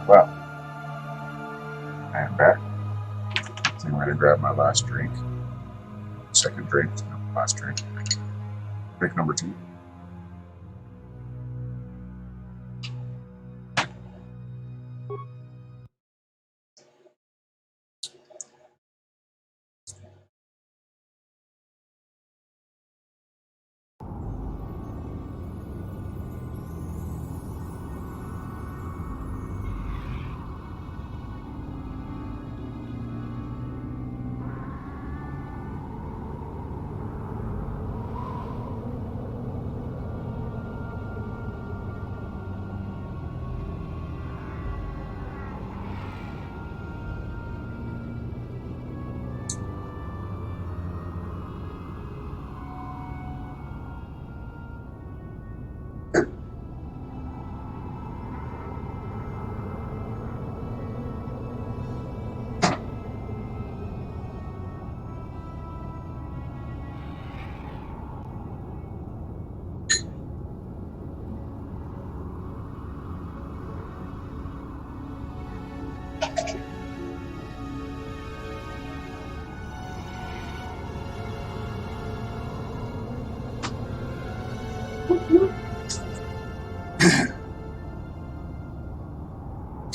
Well, I am back. I think I'm going to grab my last drink. Second drink, no, last drink. Drink number 2.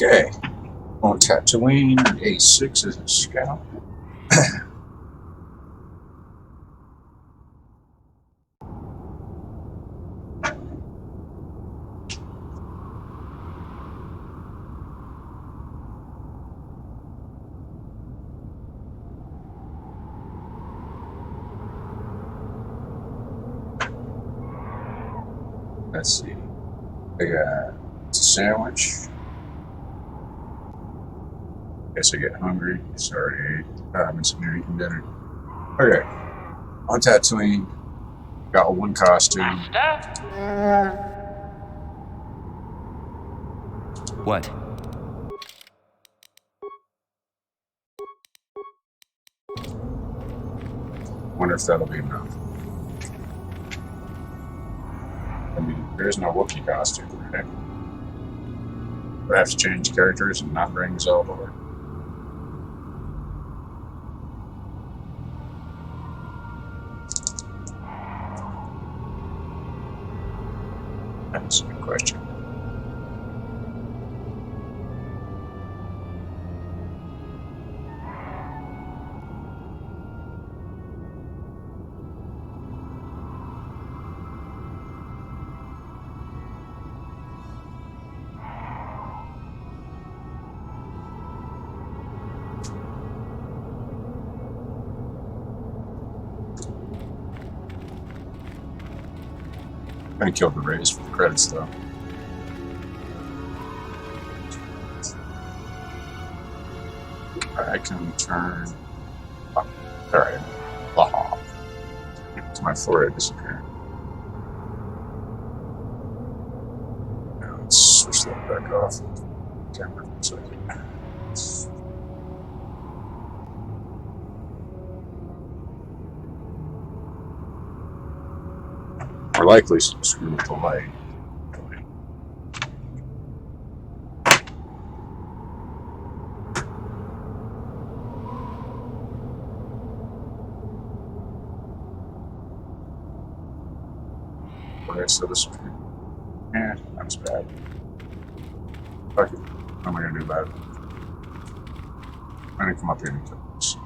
Okay. On Tatooine, A6 is a scout. Let's see. I got a sandwich. Guess I get hungry. Sorry, I've been sitting here eating dinner. Okay. On Tatooine, got one costume. What? Wonder if that'll be enough. I mean, there is no Wookiee costume, right? But I have to change characters and not bring Zelda over. That's a good question. I'm gonna kill the raise for the credits though. I can turn. Oh, alright. Law. To my forehead disappearing. Now let's switch that back off. Camera for a second. More likely screw with the light. Okay, so this not as bad. Fuck it. What am I gonna do about it? I'm gonna come up here and kill this.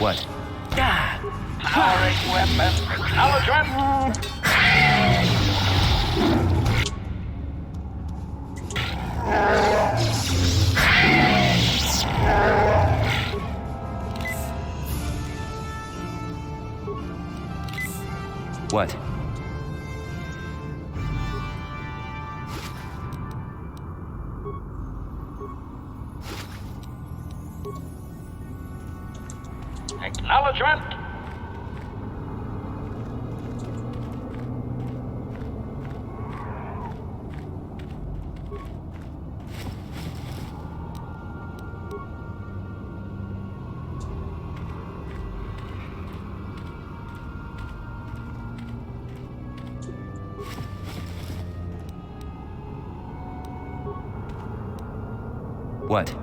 What? Powering weapon. What? Acknowledgement. What?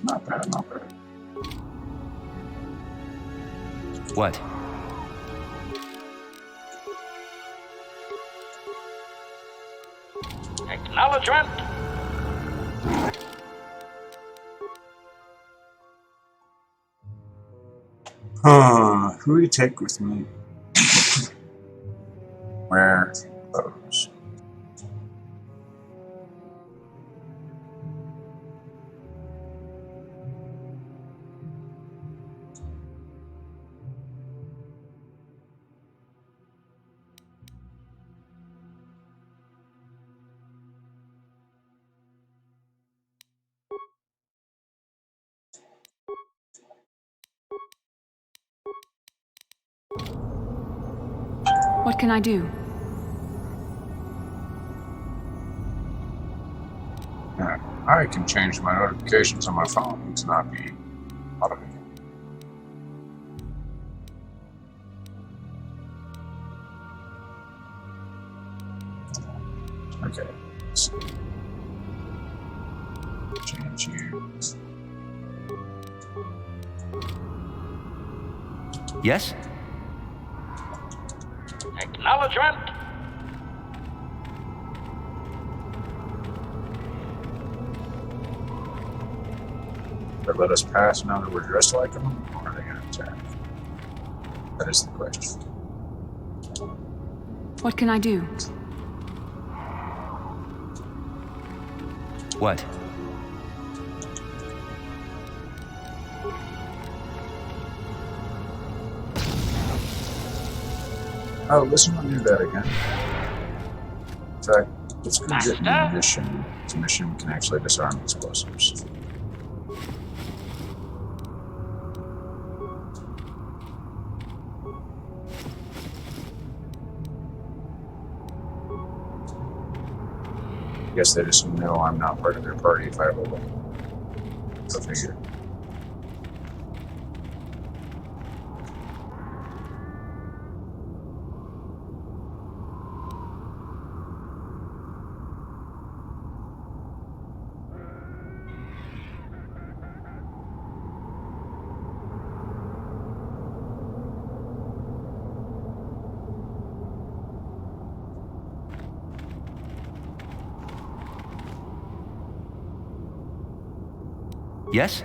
Not bad, not bad. What? Acknowledgement. Who do you take with me? Where goes? What can I do? Yeah, I can change my notifications on my phone to not be automated. Okay. Let's change you. Yes? Acknowledgement. They let us pass now that we're dressed like them, or are they going to attack? That is the question. What can I do? What? Oh, listen, I'll do that again. In fact, let's go get Master? munition. This mission can actually disarm explosives. I guess they just know I'm not part of their party if I have a weapon. Go figure. Yes?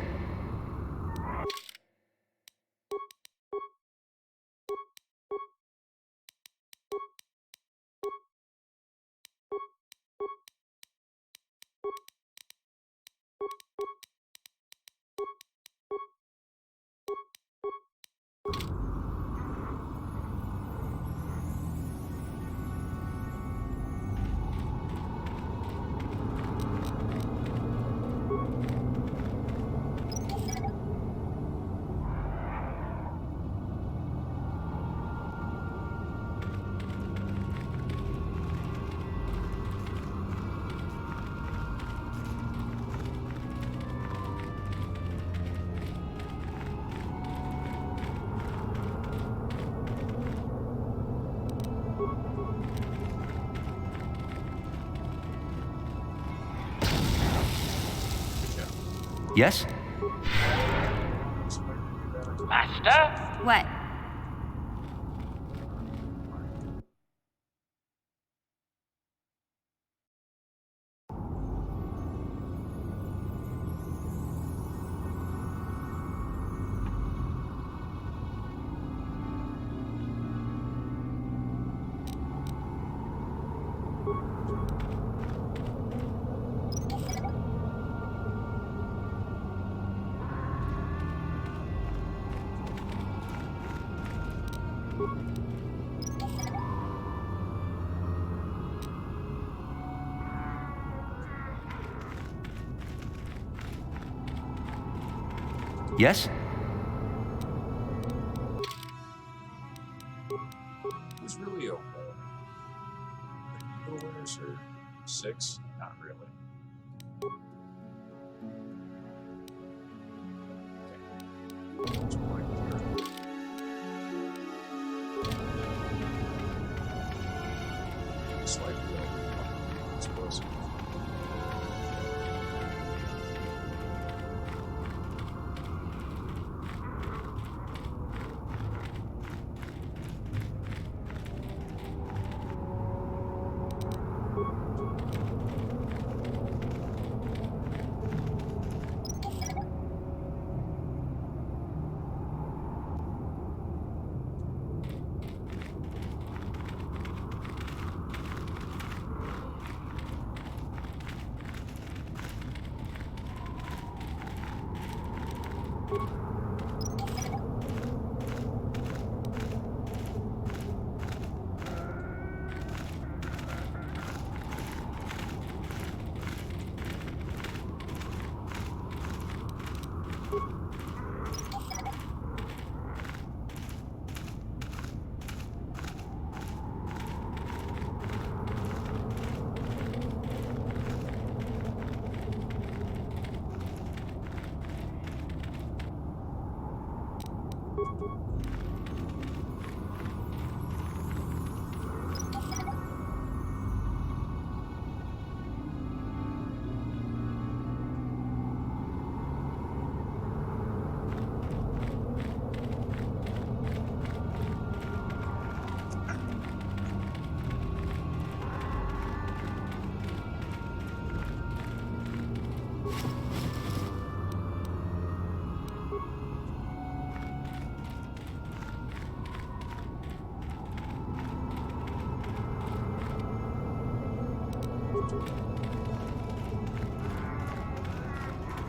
Yes? Master? What? Yes? Who's really a eagle is or 6? Not really. Okay. Let's point here. Slightly over explosive.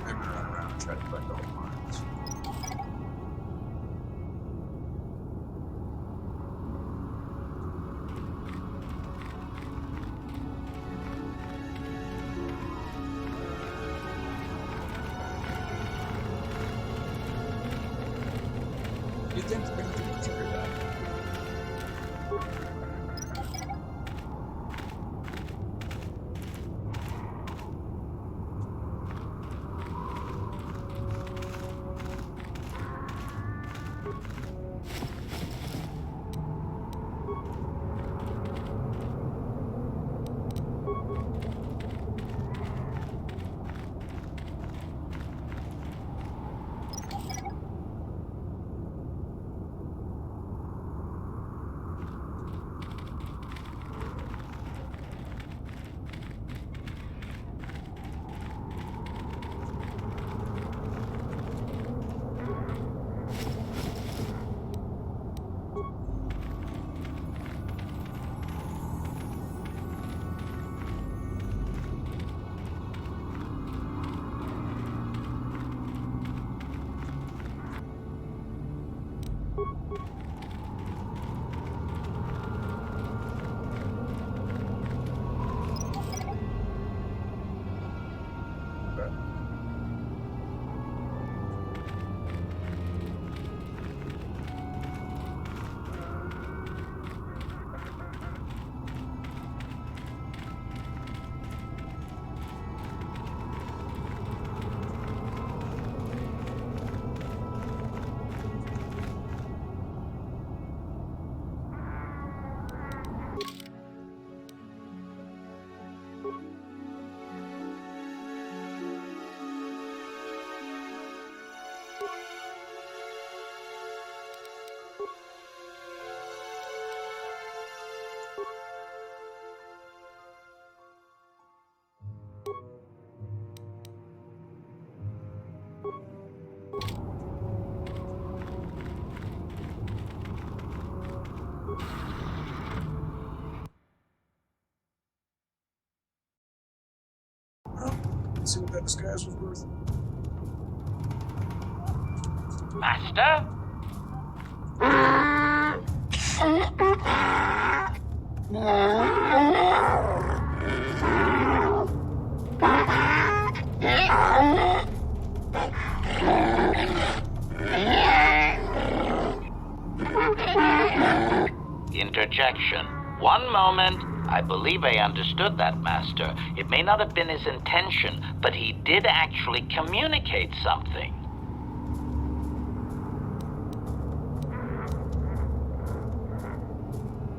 I'm gonna run around and try to collect all the mines. You think they're going to trigger that? Let's see what that disguise was worth. Master? projection. One moment. I believe I understood that, Master. It may not have been his intention, but he did actually communicate something.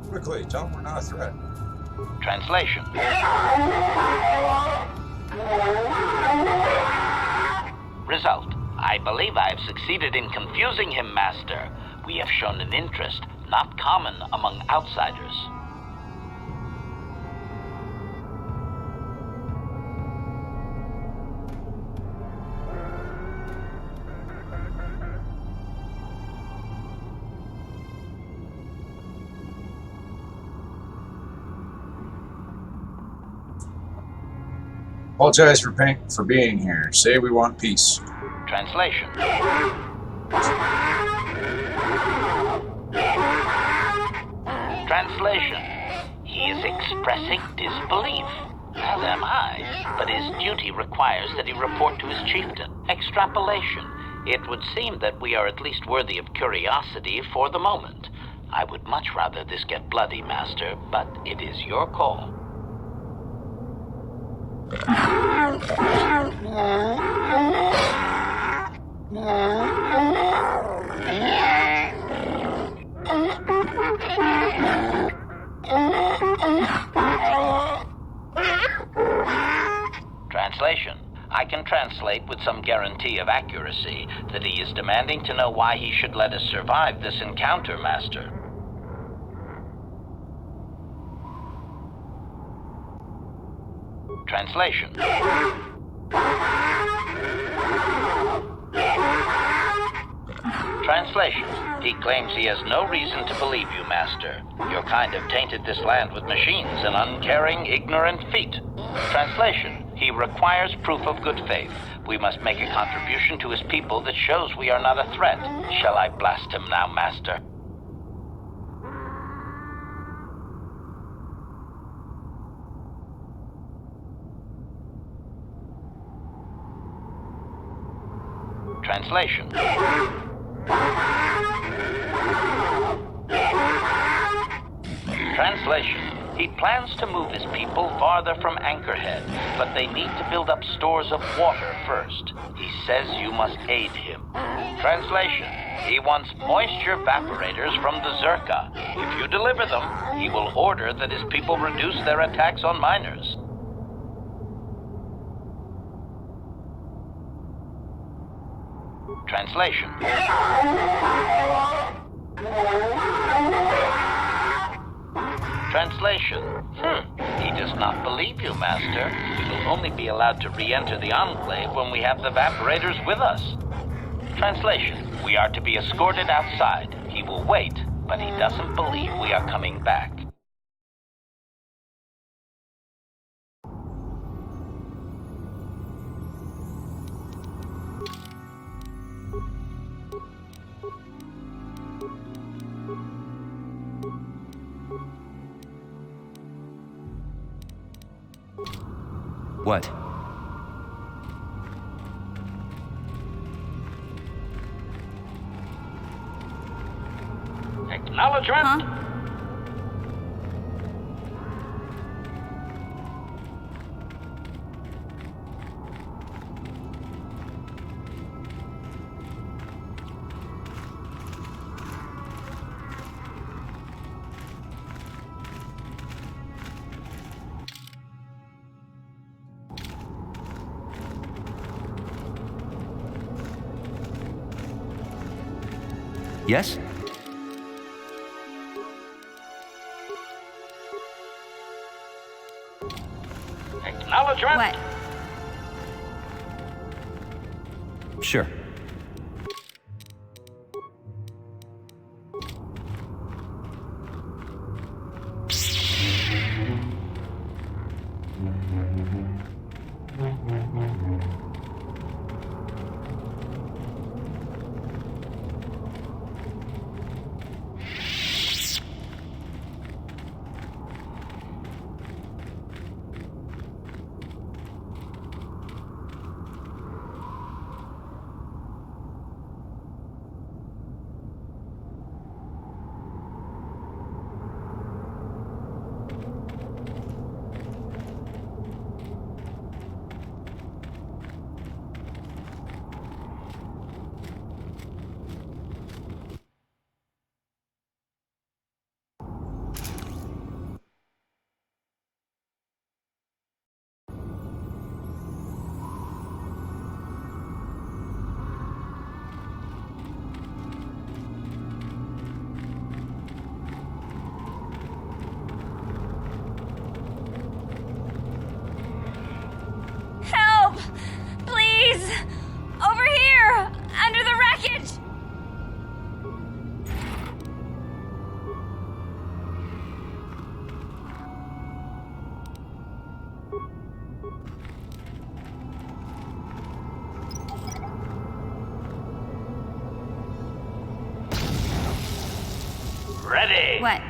Quickly, tell them we're not a threat. Translation. Result. I believe I have succeeded in confusing him, Master. We have shown an interest not common among outsiders. Apologize for being here. Say we want peace. Translation. Translation. He is expressing disbelief, as am I, but his duty requires that he report to his chieftain. Extrapolation. It would seem that we are at least worthy of curiosity for the moment. I would much rather this get bloody, Master, but it is your call. Translation. I can translate with some guarantee of accuracy that he is demanding to know why he should let us survive this encounter, Master. Translation. Translation. He claims he has no reason to believe you, Master. Your kind have tainted this land with machines and uncaring, ignorant feet. Translation. He requires proof of good faith. We must make a contribution to his people that shows we are not a threat. Shall I blast him now, Master? Translation. Translation. He plans to move his people farther from Anchorhead, but they need to build up stores of water first. He says you must aid him. Translation. He wants moisture evaporators from the Zerka. If you deliver them, he will order that his people reduce their attacks on miners. Translation. Translation. He does not believe you, Master. We will only be allowed to re-enter the Enclave when we have the evaporators with us. Translation. We are to be escorted outside. He will wait, but he doesn't believe we are coming back. What? Acknowledgement. Huh? Yes? Acknowledgement. What? Sure. Ready. What?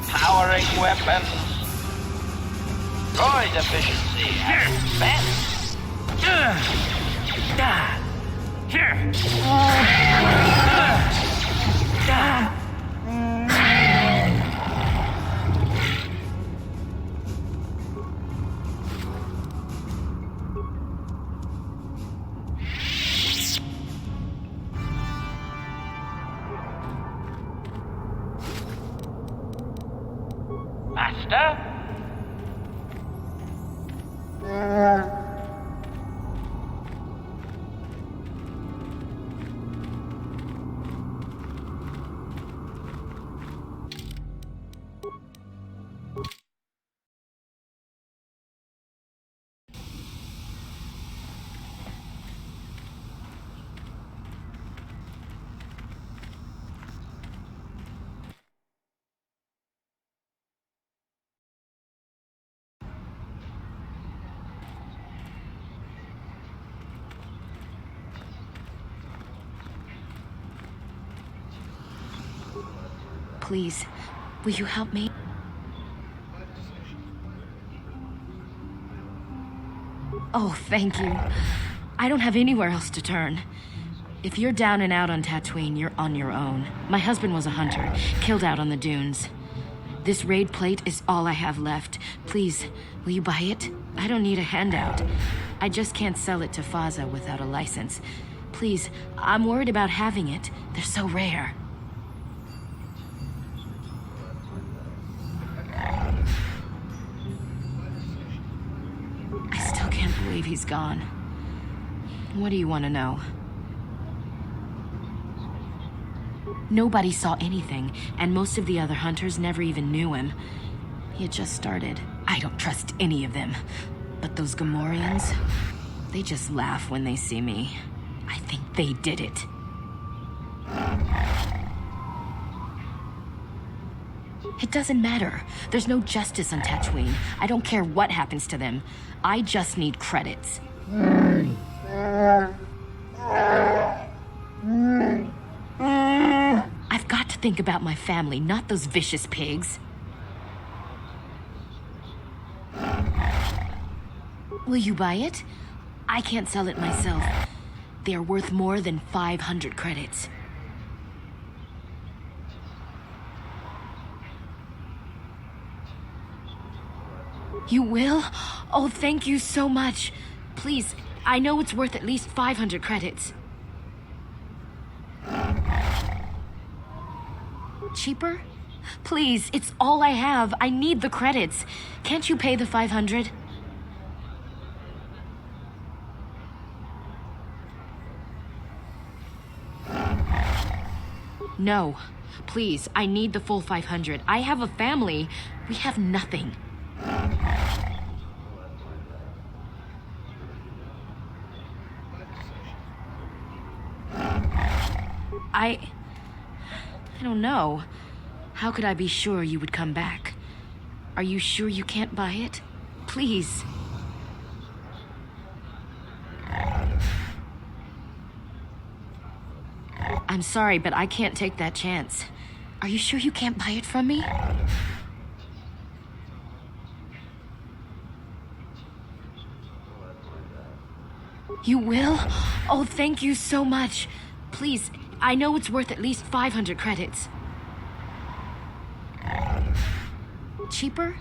Powering weapons. Droid efficiency has advanced. Master? Please, will you help me? Oh, thank you. I don't have anywhere else to turn. If you're down and out on Tatooine, you're on your own. My husband was a hunter, killed out on the dunes. This raid plate is all I have left. Please, will you buy it? I don't need a handout. I just can't sell it to Faza without a license. Please, I'm worried about having it. They're so rare. I still can't believe he's gone. What do you want to know? Nobody saw anything, and most of the other hunters never even knew him. He had just started. I don't trust any of them. But those Gamorreans, they just laugh when they see me. I think they did it. It doesn't matter. There's no justice on Tatooine. I don't care what happens to them. I just need credits. I've got to think about my family, not those vicious pigs. Will you buy it? I can't sell it myself. They are worth more than 500 credits. You will? Oh, thank you so much. Please, I know it's worth at least 500 credits. Cheaper? Please, it's all I have. I need the credits. Can't you pay the 500? No. Please, I need the full 500. I have a family. We have nothing. I don't know. How could I be sure you would come back? Are you sure you can't buy it? Please. I'm sorry, but I can't take that chance. Are you sure you can't buy it from me? You will? Oh, thank you so much. Please, I know it's worth at least 500 credits. Cheaper?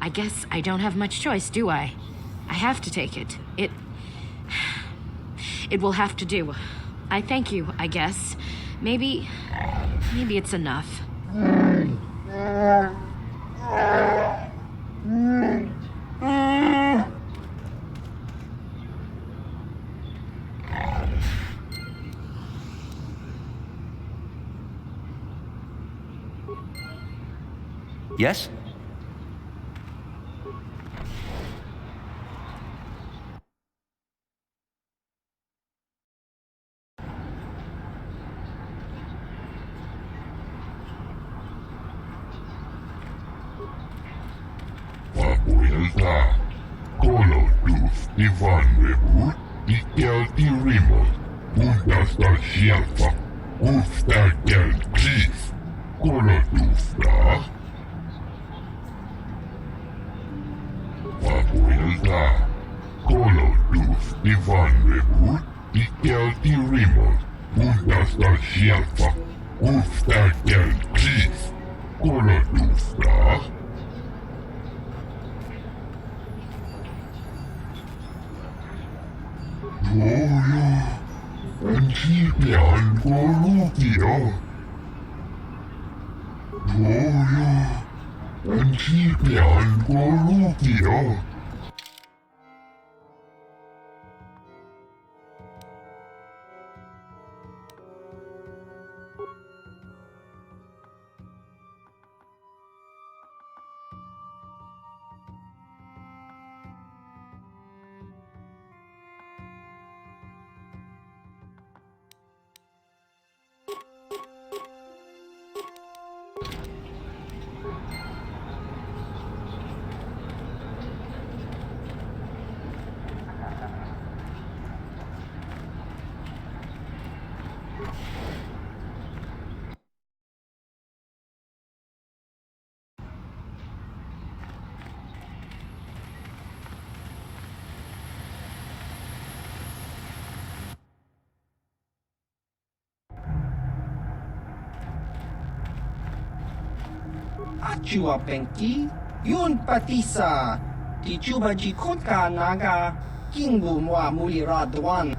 I guess I don't have much choice, do I? I have to take it. It will have to do. I thank you, I guess. Maybe it's enough. Yes? Papuilta, kolotus Ivanrevu, ikelti rimot, uudasta sieltä, uutta kelkis, kolotusta. Papuilta, kolotus Ivanrevu, ikelti rimot, uudasta sieltä, uutta kelkis, kolotusta. Jojo, ensipian kolukio. Jojo, ensipian kolukio. Achua Penki, Yun Patisa, Tichuba Jikotka Naga, Kingu Mwa Muliradwan.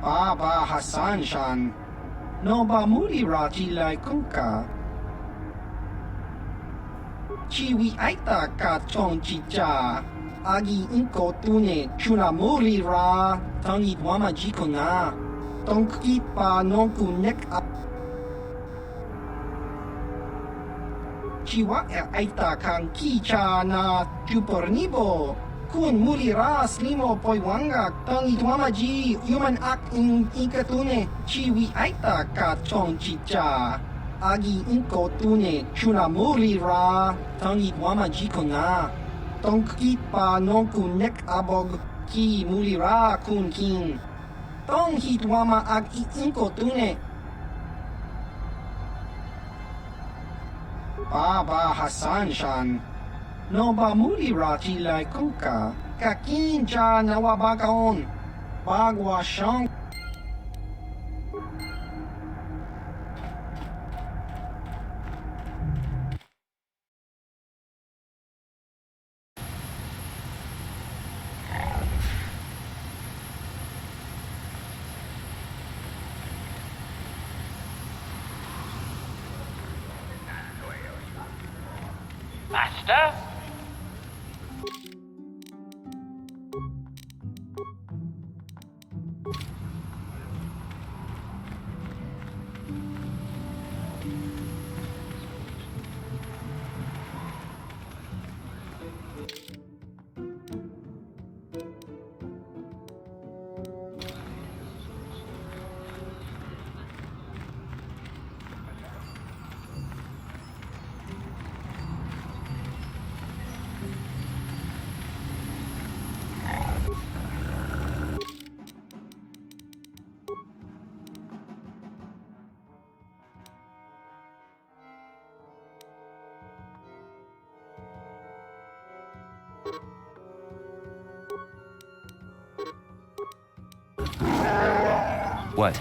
Baba Hassan Shan, Noba Mulirati Lai Kunka. Chiwi Aita Ka Chong Chicha. Agi inko tune chuna muri ra tangi wama jiko na tonk ipa nonku nek a chiwa aita kan kicha na chupornibo kun muri ra slimo poiwanga tangi wama ji human ak in ikatune chiwi aita ka chong chicha agi inko tune chuna muri ra tangi wama jiko na Tonk ipa nonku nek abog ki mulira kun kin. Tong hit wama ag inko tune. Baba Hassan Shan. Noba mulira tilai kunka. Kakin ja nawabagaon. Bagwa shang. Master? What?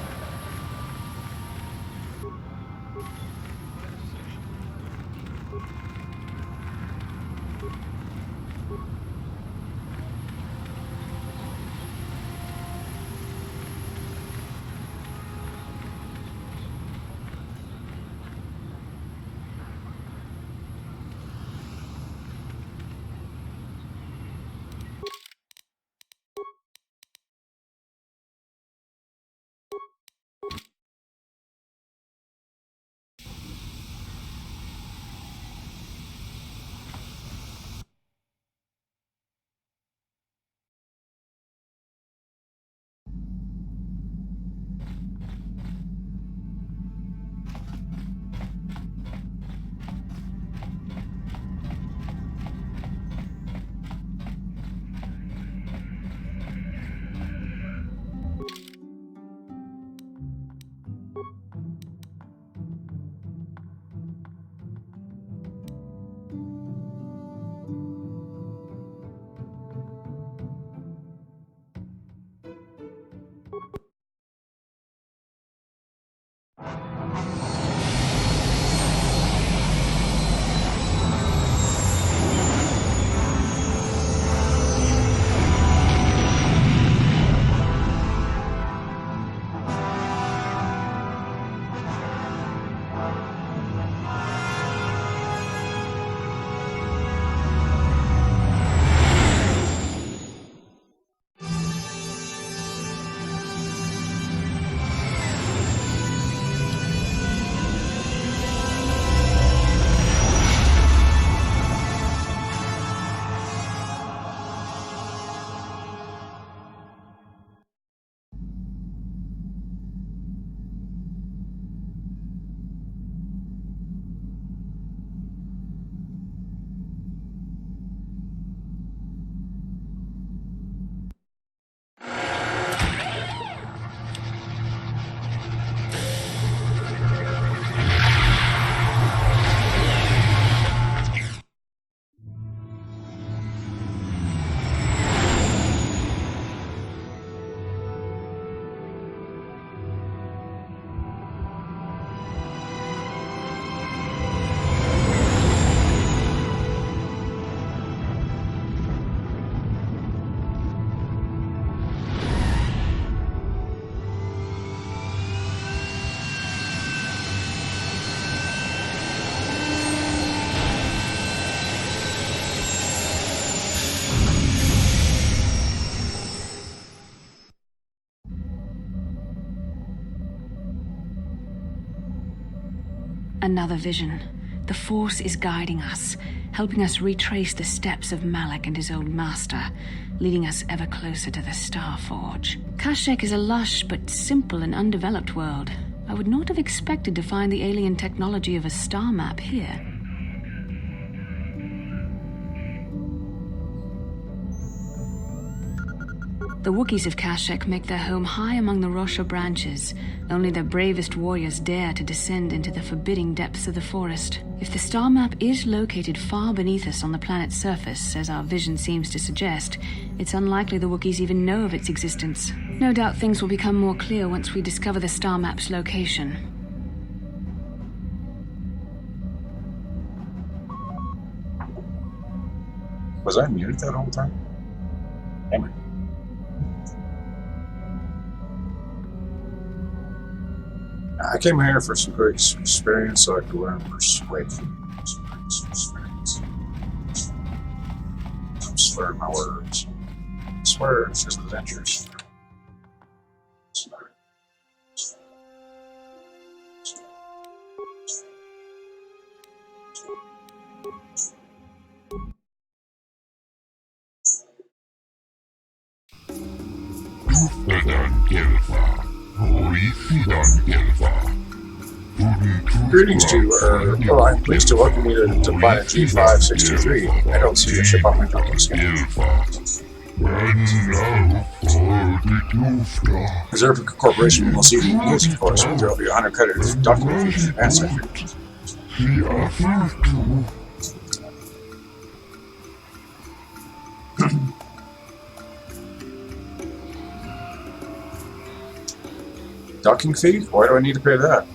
Another vision. The Force is guiding us, helping us retrace the steps of Malak and his old master, leading us ever closer to the Star Forge. Kashyyyk is a lush but simple and undeveloped world. I would not have expected to find the alien technology of a star map here. The Wookiees of Kashyyyk make their home high among the Rosha branches. Only their bravest warriors dare to descend into the forbidding depths of the forest. If the star map is located far beneath us on the planet's surface, as our vision seems to suggest, it's unlikely the Wookiees even know of its existence. No doubt things will become more clear once we discover the star map's location. Was I muted that whole time? Damn it. I came here for some great experience so I could learn persuasion. Experience. I'm slurring my words. I swear it's just adventures. Greetings to you, well, I'm pleased to welcome you to planet G563. I don't see a ship on my network scan. Reserve Corporation will see the news, of course, but there will be 100 credits documentation and advances. Docking fee? Why do I need to pay that?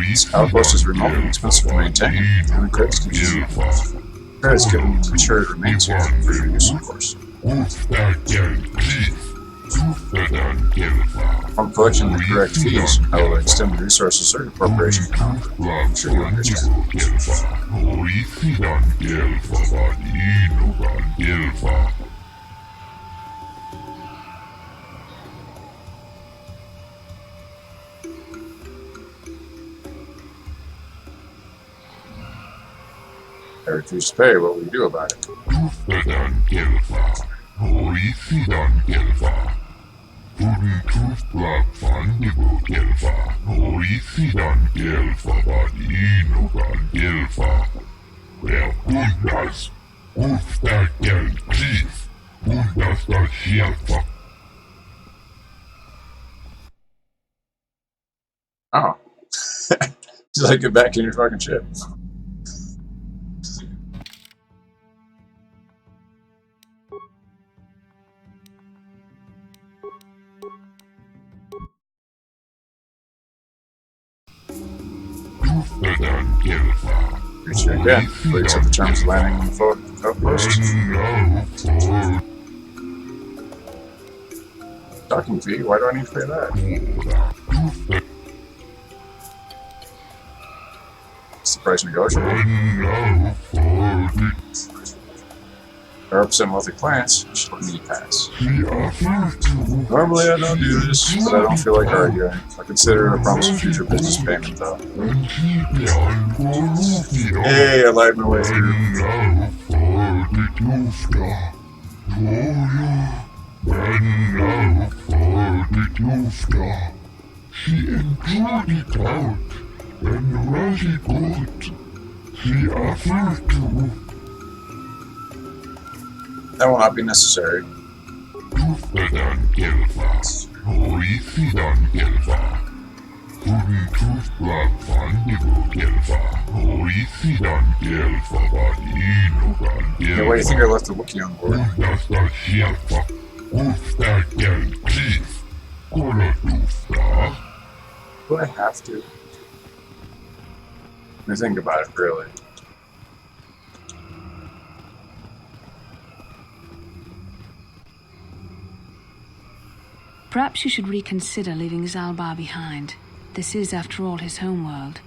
This outpost is remote and expensive to maintain, and the credits given matured remains here for your use, of course. From collecting the correct fees, I will extend the resources certain corporation can offer. I'm sure you understand. I refuse to pay. What will you do about it? Oh. Just like get back in your fucking ship. Reach here again. Please accept the terms of landing on the outpost. Docking fee? Why do I need to pay that? Is the price negotiable? There are some wealthy clients. You should let me pass. Normally I don't do this, but I don't feel like arguing. I consider it a promise of future business payment, though. Hey, I lied my way through. That will not be necessary. Yeah, why do you think I left the Wookiee on board? Do I have to? Let me think about it, really. Perhaps you should reconsider leaving Zalbar behind. This is, after all, his homeworld.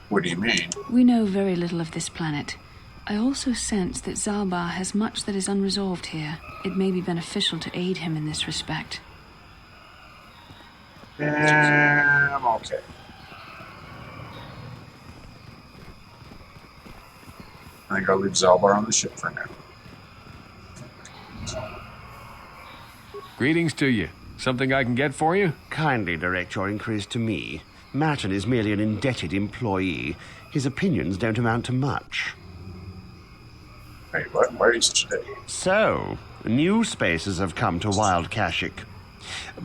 What do you mean? We know very little of this planet. I also sense that Zalbar has much that is unresolved here. It may be beneficial to aid him in this respect. I'm okay. I think I'll leave Zalbar on the ship for now. Greetings to you. Something I can get for you? Kindly direct your inquiries to me. Martin is merely an indebted employee. His opinions don't amount to much. Wait, what? Why are you such a dick? So, new spaces have come to Wild Kashyyyk.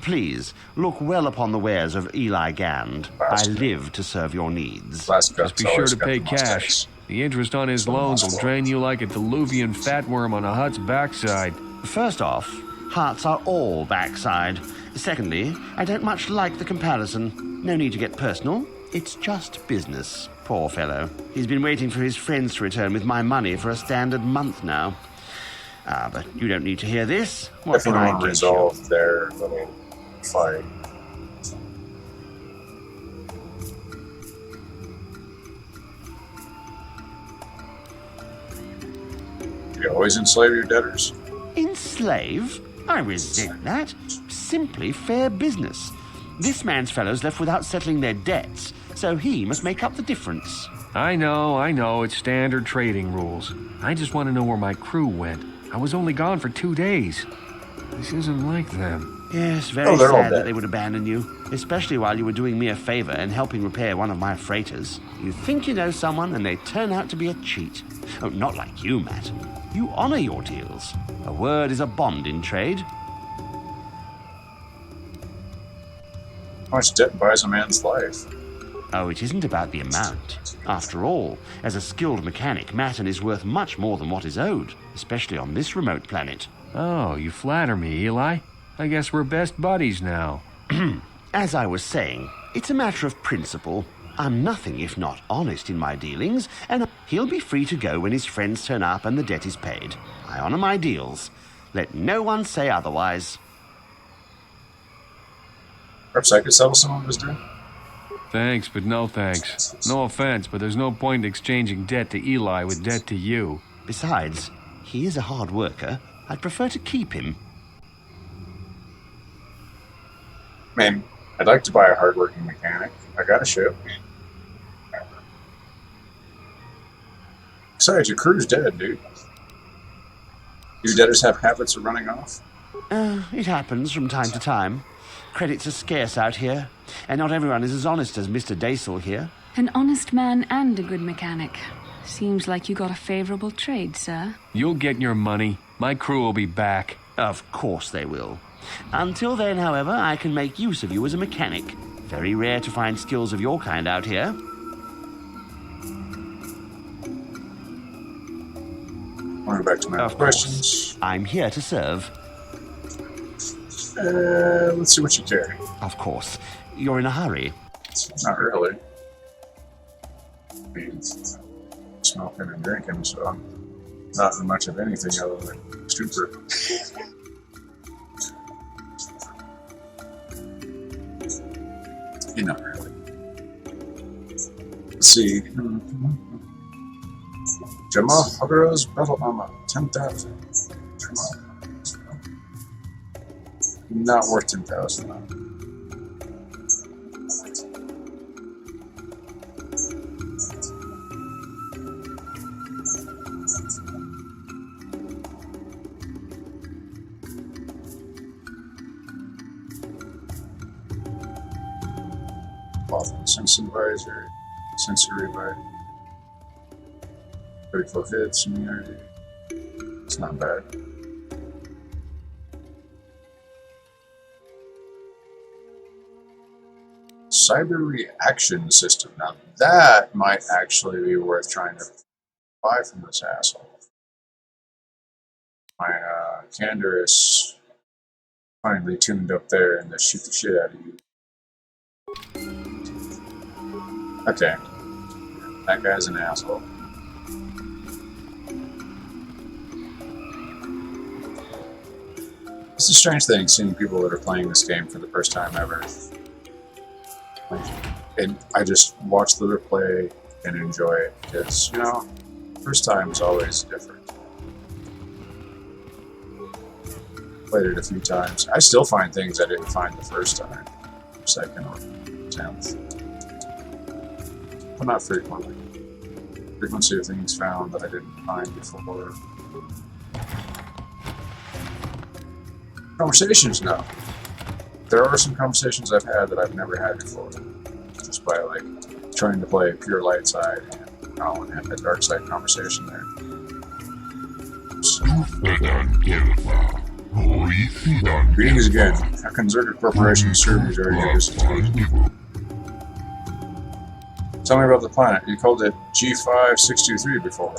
Please, look well upon the wares of Eli Gand. I live to serve your needs. Just be sure to pay cash. The interest on his loans will drain you like a diluvian fatworm on a hut's backside. First off, hearts are all backside. Secondly, I don't much like the comparison. No need to get personal. It's just business. Poor fellow. He's been waiting for his friends to return with my money for a standard month now. But you don't need to hear this. What can I get resolve their little fight. You always enslave your debtors? Enslave? I resent that. Simply fair business. This man's fellows left without settling their debts, so he must make up the difference. I know, it's standard trading rules. I just want to know where my crew went. I was only gone for 2 days. This isn't like them. Yes, very sad that they would abandon you, especially while you were doing me a favor and helping repair one of my freighters. You think you know someone, and they turn out to be a cheat. Oh, not like you, Matt. You honor your deals. A word is a bond in trade. How much debt buys a man's life? Oh, it isn't about the amount. After all, as a skilled mechanic, Matten is worth much more than what is owed, especially on this remote planet. Oh, you flatter me, Eli. I guess we're best buddies now. As I was saying, it's a matter of principle. I'm nothing if not honest in my dealings, and he'll be free to go when his friends turn up and the debt is paid. I honor my deals. Let no one say otherwise. Perhaps I could settle some of his debt? Thanks, but no thanks. No offense, but there's no point in exchanging debt to Eli with debt to you. Besides, he is a hard worker. I'd prefer to keep him. I mean, I'd like to buy a hardworking mechanic. I got a ship. Besides, your crew's dead, dude. Do debtors have habits of running off? It happens from time to time. Credits are scarce out here, and not everyone is as honest as Mr. Daisel here. An honest man and a good mechanic. Seems like you got a favorable trade, sir. You'll get your money. My crew will be back. Of course they will. Until then, however, I can make use of you as a mechanic. Very rare to find skills of your kind out here. I'll go back to my questions. I'm here to serve. Let's see what you carry. Of course. You're in a hurry. Not really. I mean, smoking and drinking, so I'm not in much of anything other than stupor. Not really. Let's see. Jamal Hugger's battle armor, 10,000. Not worth 10,000 though. Sense advisor, sensory advisor. 34 hits, immunity. It's not bad. Cyber reaction system. Now that might actually be worth trying to buy from this asshole. My candor is finally tuned up there and they shoot the shit out of you. Okay. That guy's an asshole. It's a strange thing seeing people that are playing this game for the first time ever. And I just watch the replay and enjoy it because, you know, first time is always different. Played it a few times. I still find things I didn't find the first time, second or 10th. But not frequently. Frequency of things found that I didn't find before. Conversations, no. There are some conversations I've had that I've never had before. Just by, like, trying to play pure light side and have a dark side conversation there. So. Greetings again. How can Zerker Corporation serve you during your visit? Tell me about the planet. You called it G5623 before.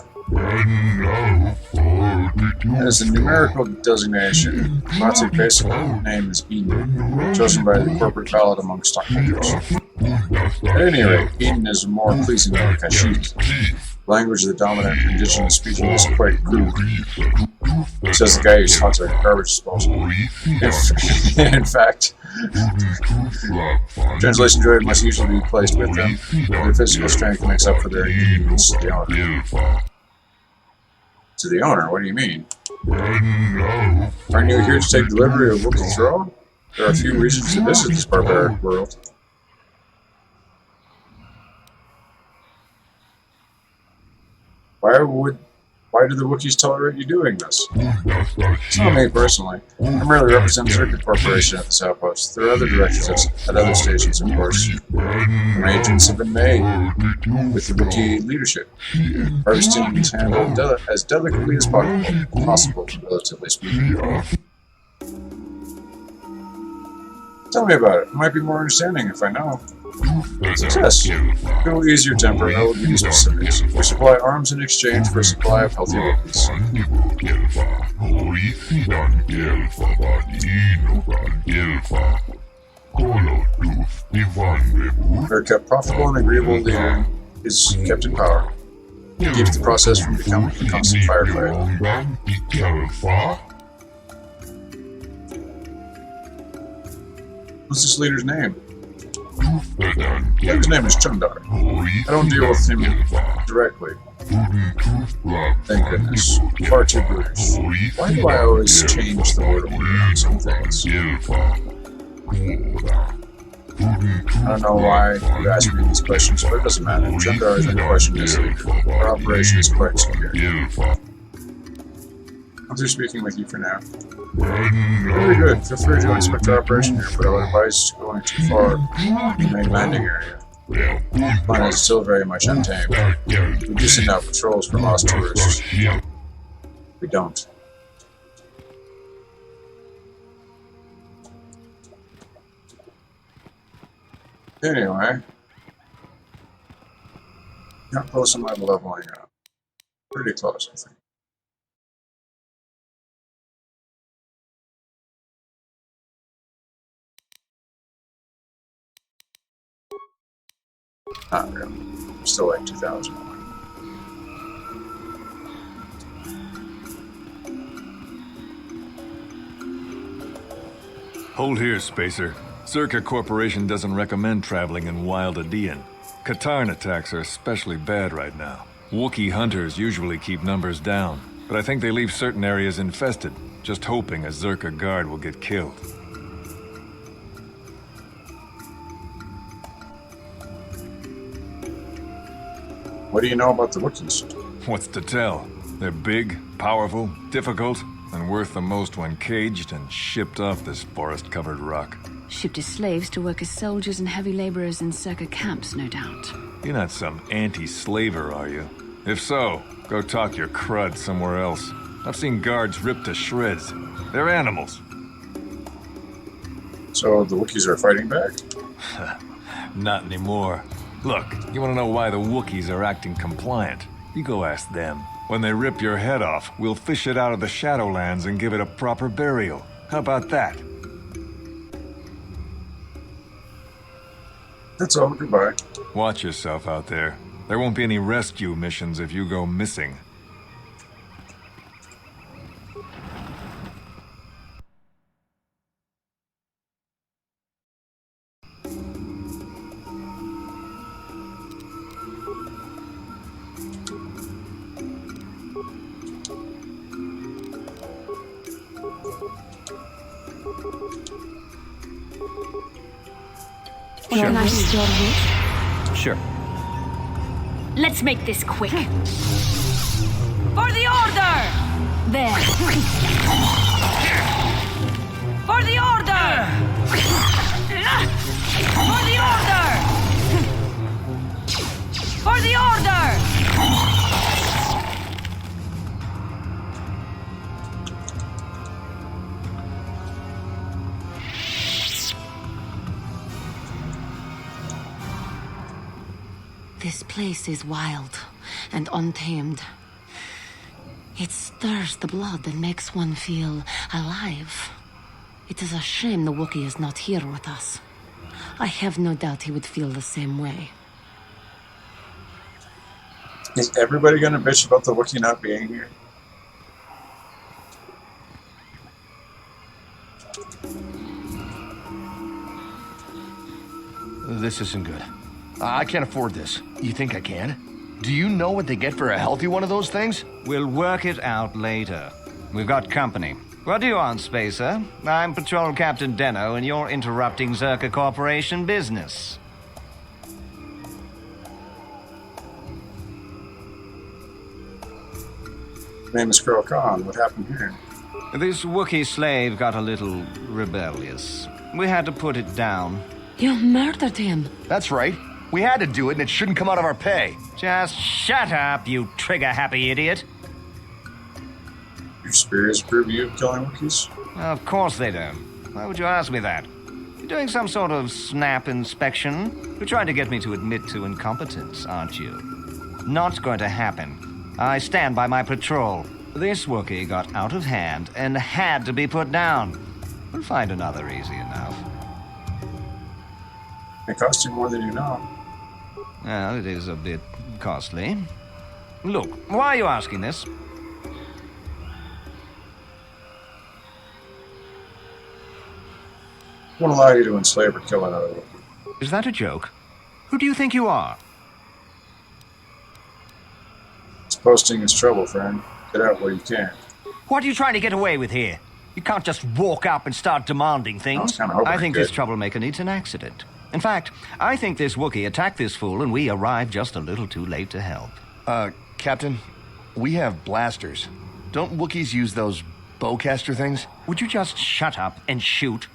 It is a numerical designation. Lots basic name is Eden, chosen by the corporate ballot among stockholders. At any rate, Eden is more pleasing than Kashyyyk. Language of the dominant indigenous speaking is quite crude. Says the guy who talks like a garbage disposal. In fact, translation droid must usually be placed with them. Their physical strength makes up for their inconvenience to the owner. To the owner? What do you mean? Aren't you here to take delivery of Wookiee throne? There are a few reasons to visit this barbaric world. Why do the Wookiees tolerate you doing this? It's not me personally. I merely represent Zerker Corporation at this outpost. There are other directors at other stations, of course. Arrangements have been made with the Wookiee leadership. Harvesting is handled as delicately as possible, relatively speaking. Tell me about it. It might be more understanding if I know. Success. It will ease your temper, and I will give you specifics. We supply arms in exchange for a supply of healthy Wookiees. They're kept profitable and agreeable leader is kept in power. It keeps the process from becoming a constant firefight. What's this leader's name? His name is Chundar. I don't deal with him directly. Thank goodness. Far too brutish. Why do I always change the word order on some things? I don't know why you ask me these questions, but it doesn't matter. Chundar is unquestioned as leader. Our operation is quite secure. I'm through speaking with you for now. Very good. Feel free to inspect our operation here, but I would advise going too far in the main landing area. Mine is still very much untamed. We do send out patrols for lost tourists. We don't. Anyway. Not close am I to leveling up? Pretty close, I think. Not really. I'm still like 2001. Hold here, Spacer. Zerka Corporation doesn't recommend traveling in Wild Adean. Katarn attacks are especially bad right now. Wookiee hunters usually keep numbers down, but I think they leave certain areas infested, just hoping a Zerka guard will get killed. What do you know about the Wookiees? What's to tell? They're big, powerful, difficult, and worth the most when caged and shipped off this forest-covered rock. Shipped as slaves to work as soldiers and heavy laborers in Circa camps, no doubt. You're not some anti-slaver, are you? If so, go talk your crud somewhere else. I've seen guards ripped to shreds. They're animals. So the Wookiees are fighting back? Not anymore. Look, you want to know why the Wookiees are acting compliant? You go ask them. When they rip your head off, we'll fish it out of the Shadowlands and give it a proper burial. How about that? That's all. Goodbye. Watch yourself out there. There won't be any rescue missions if you go missing. Sure. Can I store this? Sure. Let's make this quick. For the order! There. For the order! For the order! For the order! This place is wild and untamed. It stirs the blood and makes one feel alive. It is a shame the Wookiee is not here with us. I have no doubt he would feel the same way. Is everybody gonna bitch about the Wookiee not being here? This isn't good. I can't afford this. You think I can? Do you know what they get for a healthy one of those things? We'll work it out later. We've got company. What do you want, Spacer? I'm Patrol Captain Deno, and you're interrupting Zerka Corporation business. Name is Colonel Khan. What happened here? This Wookiee slave got a little rebellious. We had to put it down. You murdered him. That's right. We had to do it, and it shouldn't come out of our pay. Just shut up, you trigger-happy idiot. Your superiors approve you of killing Wookiees? Of course they don't. Why would you ask me that? You're doing some sort of snap inspection? You're trying to get me to admit to incompetence, aren't you? Not going to happen. I stand by my patrol. This Wookiee got out of hand and had to be put down. We'll find another easy enough. It costs you more than you know. Well, it is a bit costly. Look, why are you asking this? Won't allow you to enslave or kill another Wookiee. Is that a joke? Who do you think you are? This posting is trouble, friend. Get out where you can. What are you trying to get away with here? You can't just walk up and start demanding things. I think this troublemaker needs an accident. In fact, I think this Wookiee attacked this fool and we arrived just a little too late to help. Captain, we have blasters. Don't Wookiees use those bowcaster things? Would you just shut up and shoot?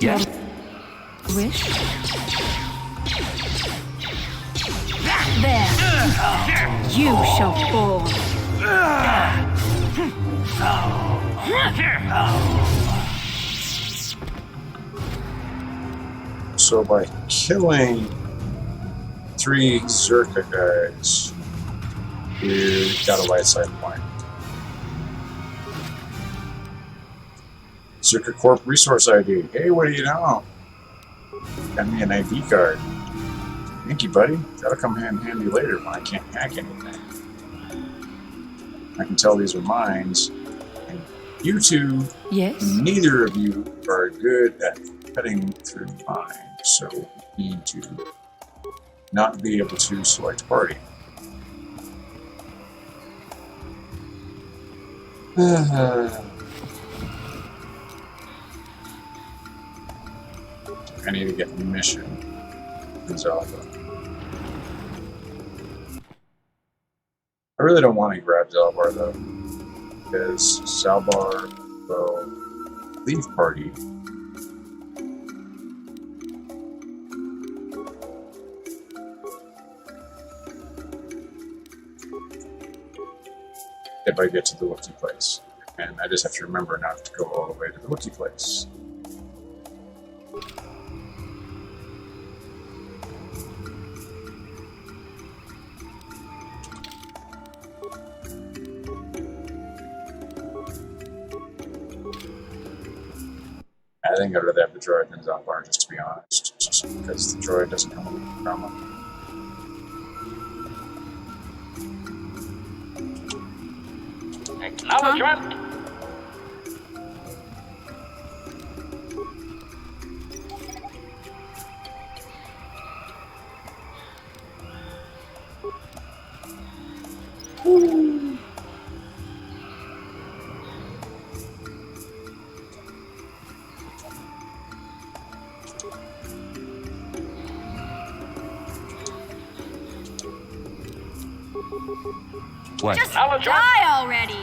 Yes? Wish? There. You shall fall. So by killing 3 Zerka guys, you got a light side point. Zerka Corp resource ID. Hey, what do you know? Got me an ID card. Thank you, buddy. That'll come handy later when I can't hack anything. I can tell these are mines, and you two, yes, neither of you are good at cutting through mines, so you need to not be able to select party. I need to get the mission in Zalba. I really don't want to grab Zalbar though, because Zalbar will leave party. If I get to the Wookiee place. And I just have to remember not to go all the way to the Wookiee place. I think I'd rather have the droid than Zalbar, just to be honest. Just because the droid doesn't come with drama. Acknowledgement. What? Just die already!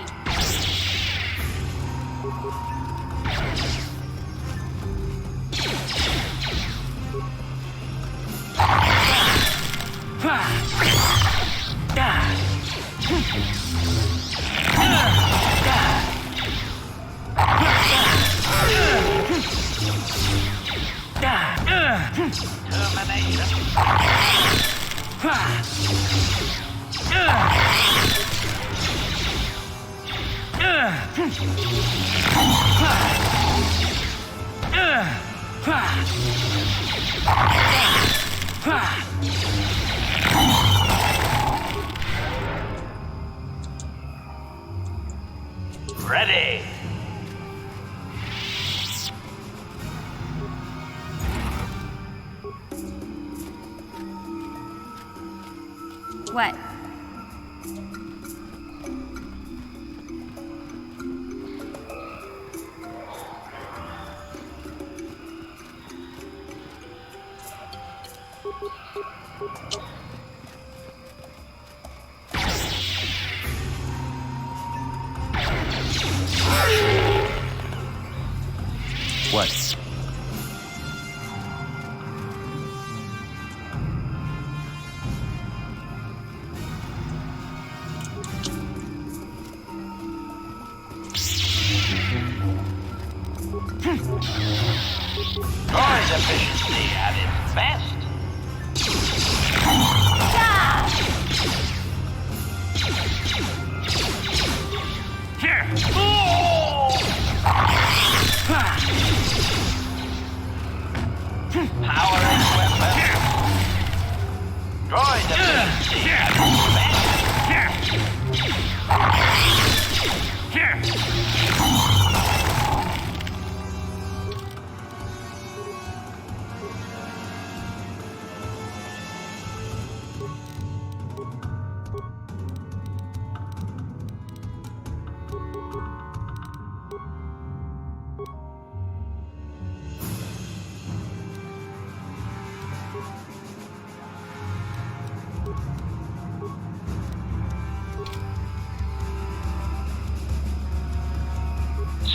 Ready. What? What? Droid efficiency at its best. Powering weapon. Droid efficiency at its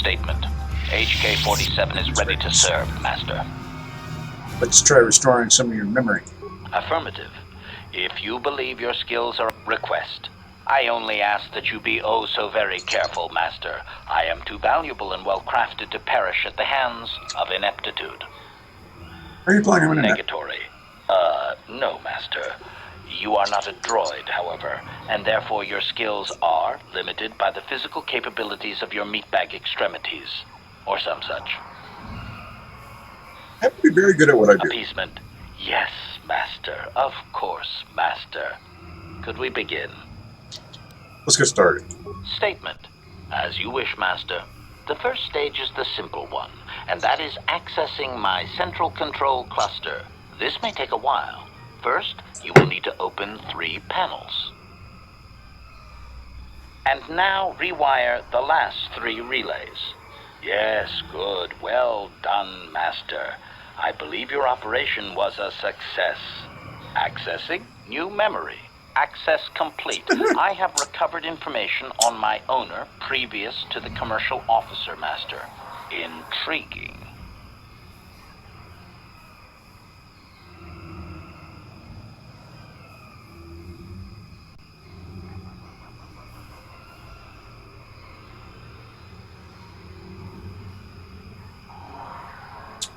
Statement. HK-47 is ready to serve, Master. Let's try restoring some of your memory. Affirmative. If you believe your skills are a request, I only ask that you be oh so very careful, Master. I am too valuable and well-crafted to perish at the hands of ineptitude. Are you plugging in? Negatory. No, Master. You are not a droid, however, and therefore your skills are limited by the physical capabilities of your meatbag extremities, or some such. I have to be very good at what I do. Appeasement. Yes, Master. Of course, Master. Could we begin? Let's get started. Statement. As you wish, Master. The first stage is the simple one, and that is accessing my central control cluster. This may take a while. First, you will need to open 3 panels. And now rewire the last 3 relays. Yes, good. Well done, Master. I believe your operation was a success. Accessing new memory. Access complete. I have recovered information on my owner previous to the commercial officer, Master. Intriguing.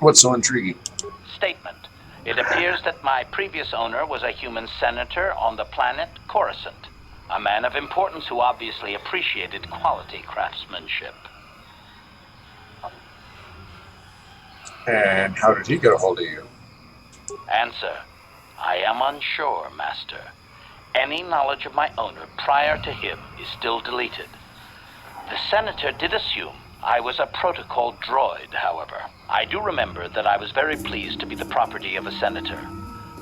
What's so intriguing? Statement. It appears that my previous owner was a human senator on the planet Coruscant. A man of importance who obviously appreciated quality craftsmanship. And how did he get a hold of you? Answer. I am unsure, Master. Any knowledge of my owner prior to him is still deleted. The senator did assume I was a protocol droid, however. I do remember that I was very pleased to be the property of a senator.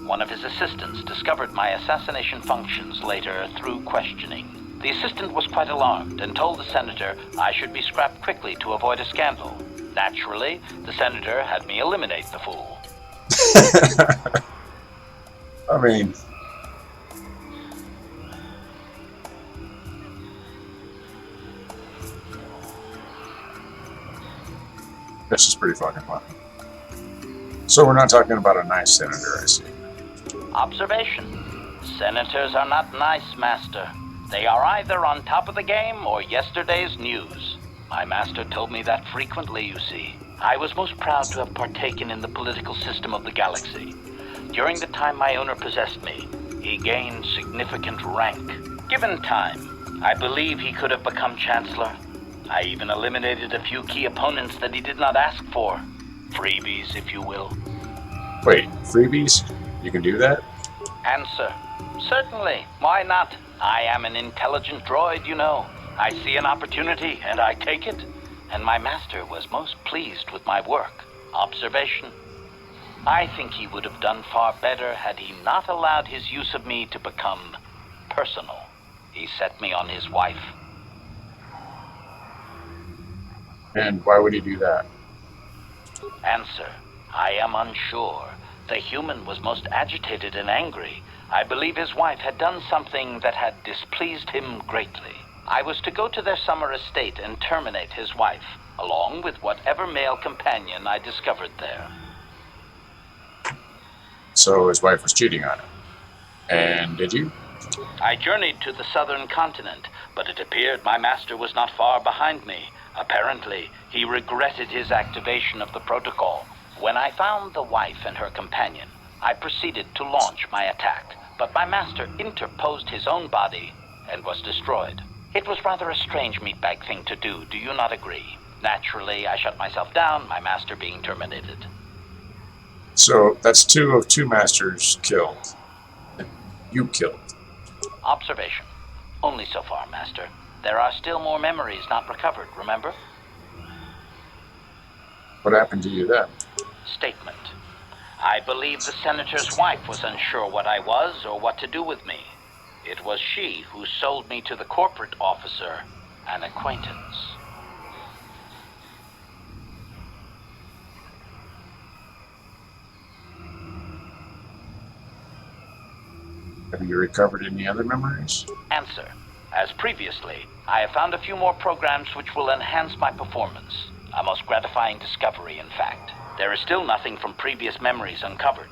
One of his assistants discovered my assassination functions later through questioning. The assistant was quite alarmed and told the senator I should be scrapped quickly to avoid a scandal. Naturally, the senator had me eliminate the fool. I mean... This is pretty fucking funny. So we're not talking about a nice senator, I see. Observation. Senators are not nice, Master. They are either on top of the game or yesterday's news. My master told me that frequently, you see. I was most proud to have partaken in the political system of the galaxy. During the time my owner possessed me, he gained significant rank. Given time, I believe he could have become Chancellor. I even eliminated a few key opponents that he did not ask for. Freebies, if you will. Wait, freebies? You can do that? Answer. Certainly. Why not? I am an intelligent droid, you know. I see an opportunity, and I take it. And my master was most pleased with my work. Observation. I think he would have done far better had he not allowed his use of me to become personal. He set me on his wife. And why would he do that? Answer. I am unsure. The human was most agitated and angry. I believe his wife had done something that had displeased him greatly. I was to go to their summer estate and terminate his wife, along with whatever male companion I discovered there. So his wife was cheating on him. And did you? I journeyed to the southern continent, but it appeared my master was not far behind me. Apparently, he regretted his activation of the protocol. When I found the wife and her companion, I proceeded to launch my attack, but my master interposed his own body and was destroyed. It was rather a strange meatbag thing to do, do you not agree? Naturally, I shut myself down, my master being terminated. So that's 2 of 2 masters killed. That you killed. Observation. Only so far, master. There are still more memories not recovered, remember? What happened to you then? Statement. I believe the senator's wife was unsure what I was or what to do with me. It was she who sold me to the corporate officer, an acquaintance. Have you recovered any other memories? Answer. As previously, I have found a few more programs which will enhance my performance. A most gratifying discovery, in fact. There is still nothing from previous memories uncovered.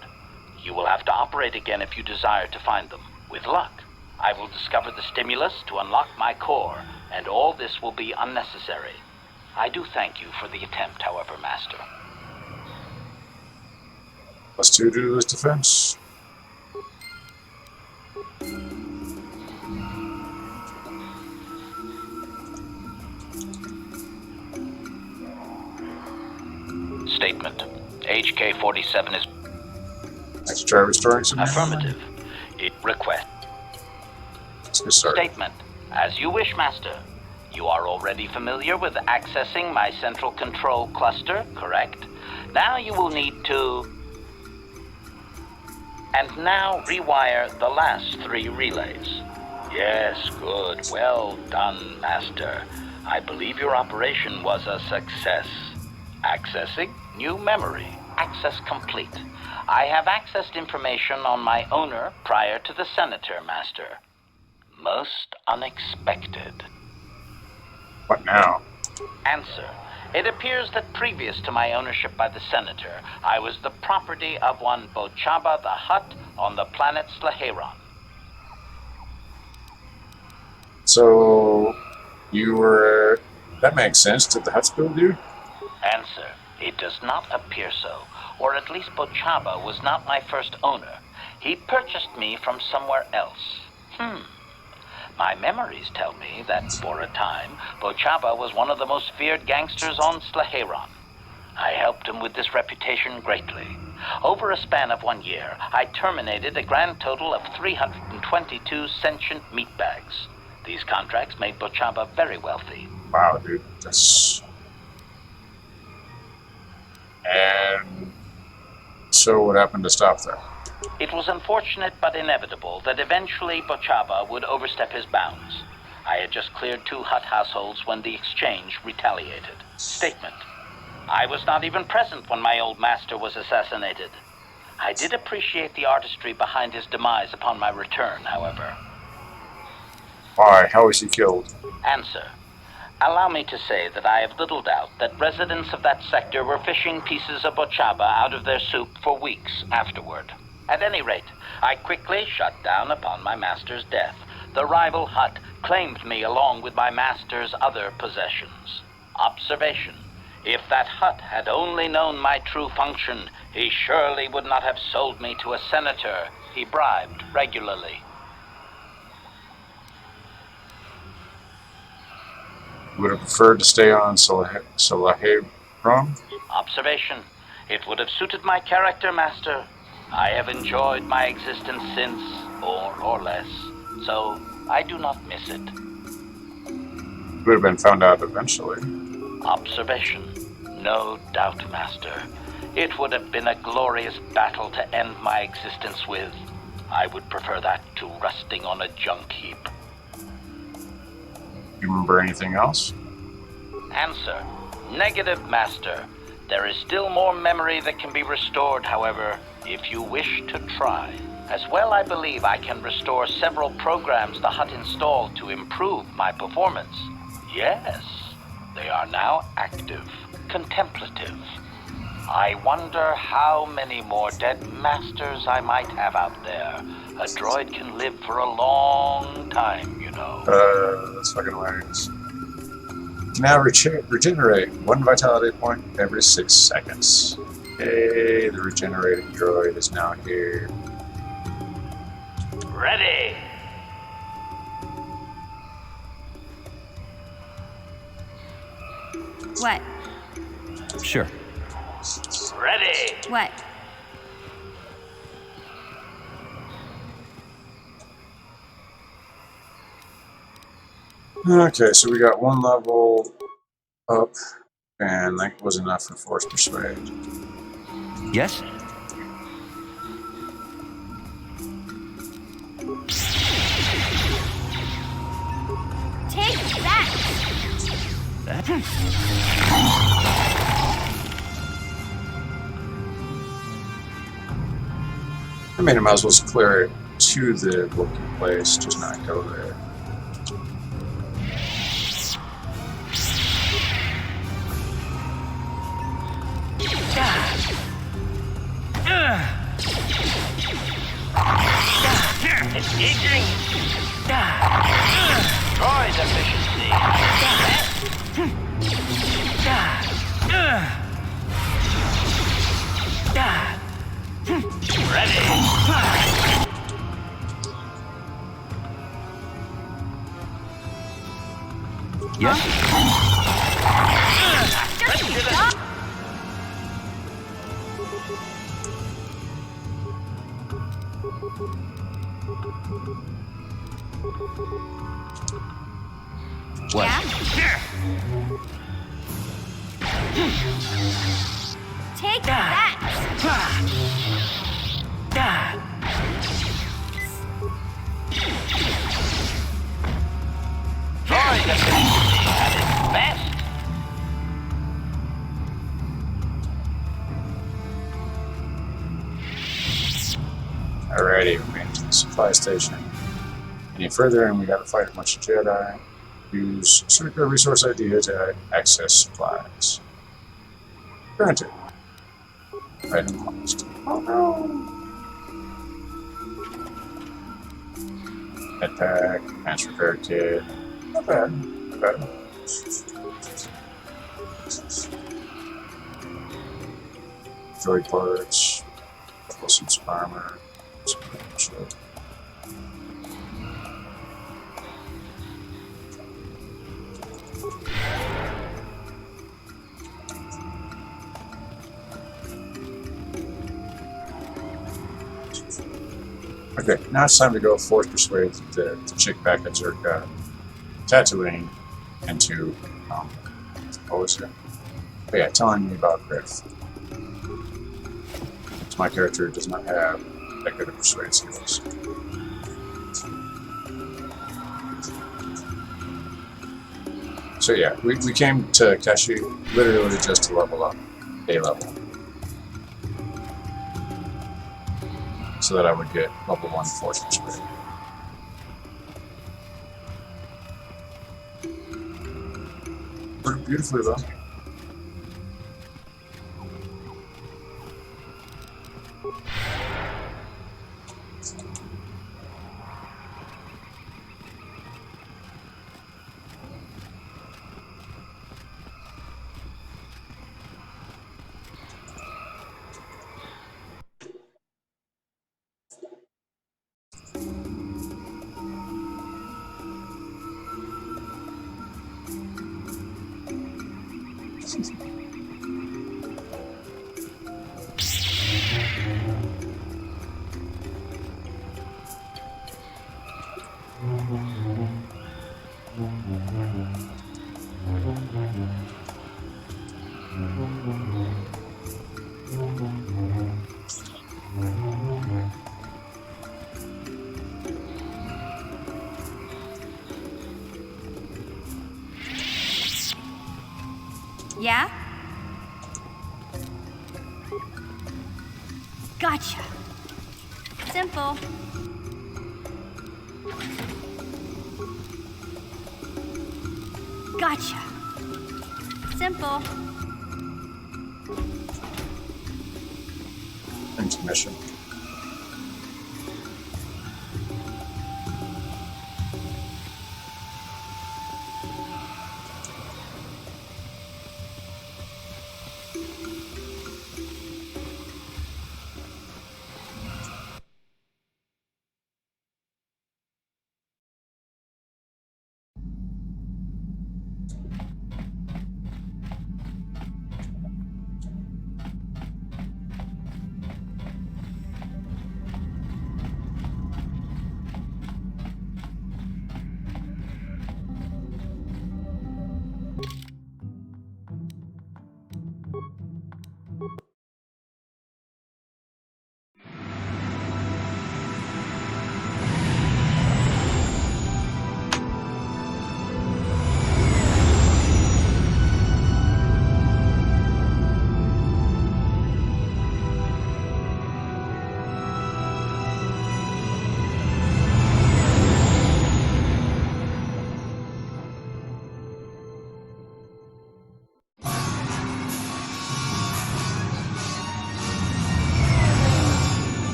You will have to operate again if you desire to find them. With luck, I will discover the stimulus to unlock my core, and all this will be unnecessary. I do thank you for the attempt, however, Master. +2 to his defense. Statement. HK-47 is... Let's try restoring some memory. Affirmative. It request. Let's get started. Statement. As you wish, Master. You are already familiar with accessing my central control cluster, correct? Now you will need to... And now rewire the last 3 relays. Yes, good. Well done, Master. I believe your operation was a success. Accessing new memory. Access complete. I have accessed information on my owner prior to the Senator, Master. Most unexpected. What now? Answer. It appears that previous to my ownership by the Senator, I was the property of one Bochaba the Hutt on the planet Slaheron. So, you were... That makes sense. Did the Hutts build you? Answer. It does not appear so, or at least Bochaba was not my first owner. He purchased me from somewhere else. My memories tell me that, for a time, Bochaba was one of the most feared gangsters on Slaheron. I helped him with this reputation greatly. Over a span of 1 year, I terminated a grand total of 322 sentient meatbags. These contracts made Bochaba very wealthy. Wow, dude. That's... And... So what happened to stop that? It was unfortunate but inevitable that eventually Bochaba would overstep his bounds. I had just cleared 2 Hutt households when the exchange retaliated. Statement. I was not even present when my old master was assassinated. I did appreciate the artistry behind his demise upon my return, however. Why? How was he killed? Answer. Allow me to say that I have little doubt that residents of that sector were fishing pieces of Bochaba out of their soup for weeks afterward. At any rate, I quickly shut down upon my master's death. The rival Hutt claimed me along with my master's other possessions. Observation. If that Hutt had only known my true function, he surely would not have sold me to a senator he bribed regularly. Would have preferred to stay on Salaheron? Observation. It would have suited my character, Master. I have enjoyed my existence since, more or less, so I do not miss it. Would have been found out eventually. Observation. No doubt, Master. It would have been a glorious battle to end my existence with. I would prefer that to rusting on a junk heap. You remember anything else? Answer. Negative, Master. There is still more memory that can be restored, however, if you wish to try. As well, I believe I can restore several programs the Hutt installed to improve my performance. Yes, they are now active, contemplative. I wonder how many more dead masters I might have out there. A droid can live for a long time, you know. That's fucking hilarious. Now regenerate 1 vitality point every 6 seconds. Hey, the regenerating droid is now here. Ready. What? Sure. Ready. What? Okay, so we got one level up, and that was enough for Force Persuade. Yes? Take that! I mean, I might as well just clear it to the Wookiee place, just not go there. Engaging. Droid efficiency. Ready. Yes? What? Take that! Droid efficiency at its best. Alrighty, we made it to the supply station. Any further, and we gotta fight a bunch of Jedi. Use Circuit Resource ID to access supplies. Granted. Item lost. Oh no! Head pack, match repair kit. Not bad. Not bad. Droid parts. Some armor. Some shit. Okay, now it's time to go Force Persuade the chick back at Tatooine into, what was it? Oh yeah, telling me about Griff. So my character does not have that good of persuade skills. So yeah, we came to Kashyyyk literally just to level up, A level. So that I would get level 1 Force Persuade. Worked beautifully though. Yeah? Gotcha. Simple. Gotcha. Simple. Intermission.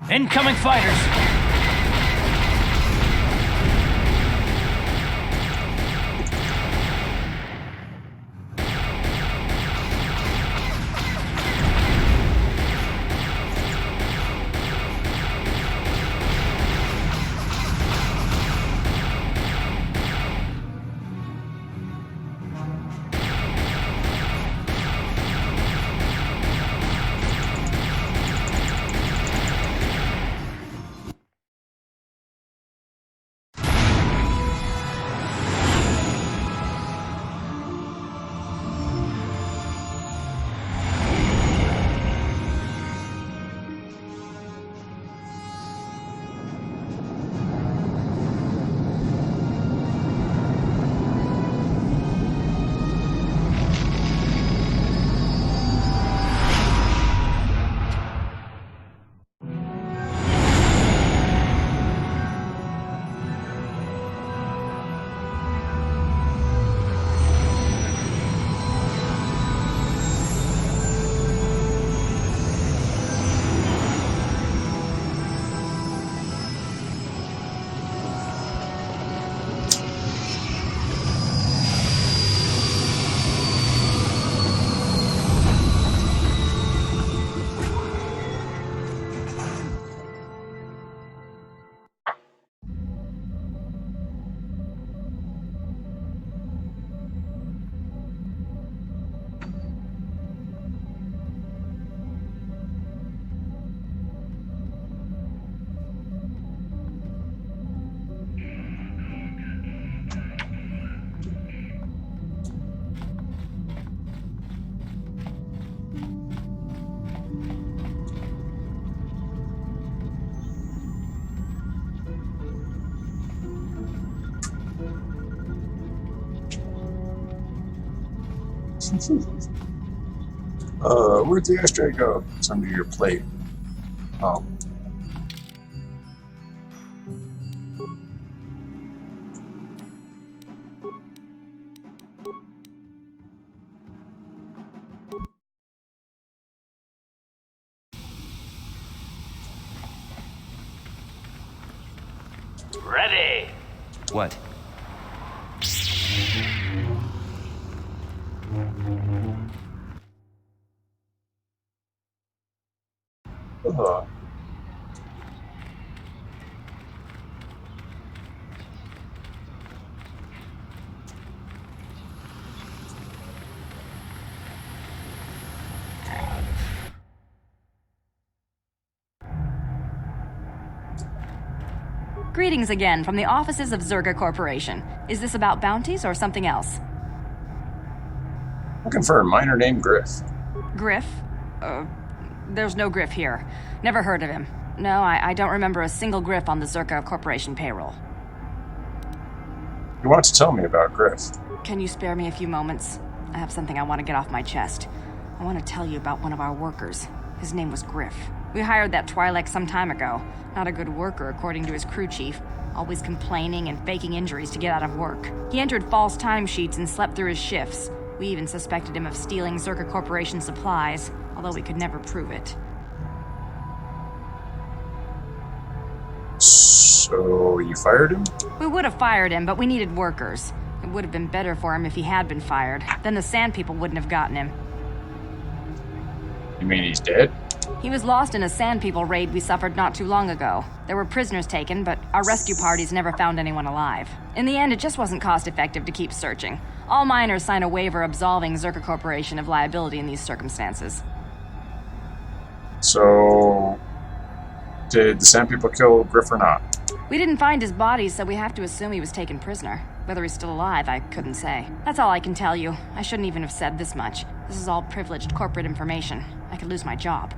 Incoming fighters! Where'd the ashtray go? It's under your plate. Oh. Ready! What? Greetings again from the offices of Zerga Corporation. Is this about bounties or something else? Looking for a miner named Griff. Griff? There's no Griff here. Never heard of him. No, I don't remember a single Griff on the Zerga Corporation payroll. You want to tell me about Griff? Can you spare me a few moments? I have something I want to get off my chest. I want to tell you about one of our workers. His name was Griff. We hired that Twi'lek some time ago. Not a good worker, according to his crew chief. Always complaining and faking injuries to get out of work. He entered false timesheets and slept through his shifts. We even suspected him of stealing Zerga Corporation supplies, although we could never prove it. So, you fired him? We would have fired him, but we needed workers. It would have been better for him if he had been fired. Then the Sand People wouldn't have gotten him. You mean he's dead? He was lost in a Sand People raid we suffered not too long ago. There were prisoners taken, but our rescue parties never found anyone alive. In the end, it just wasn't cost-effective to keep searching. All miners sign a waiver absolving Zerga Corporation of liability in these circumstances. So, did the Sand People kill Griff or not? We didn't find his body, so we have to assume he was taken prisoner. Whether he's still alive, I couldn't say. That's all I can tell you. I shouldn't even have said this much. This is all privileged corporate information. I could lose my job.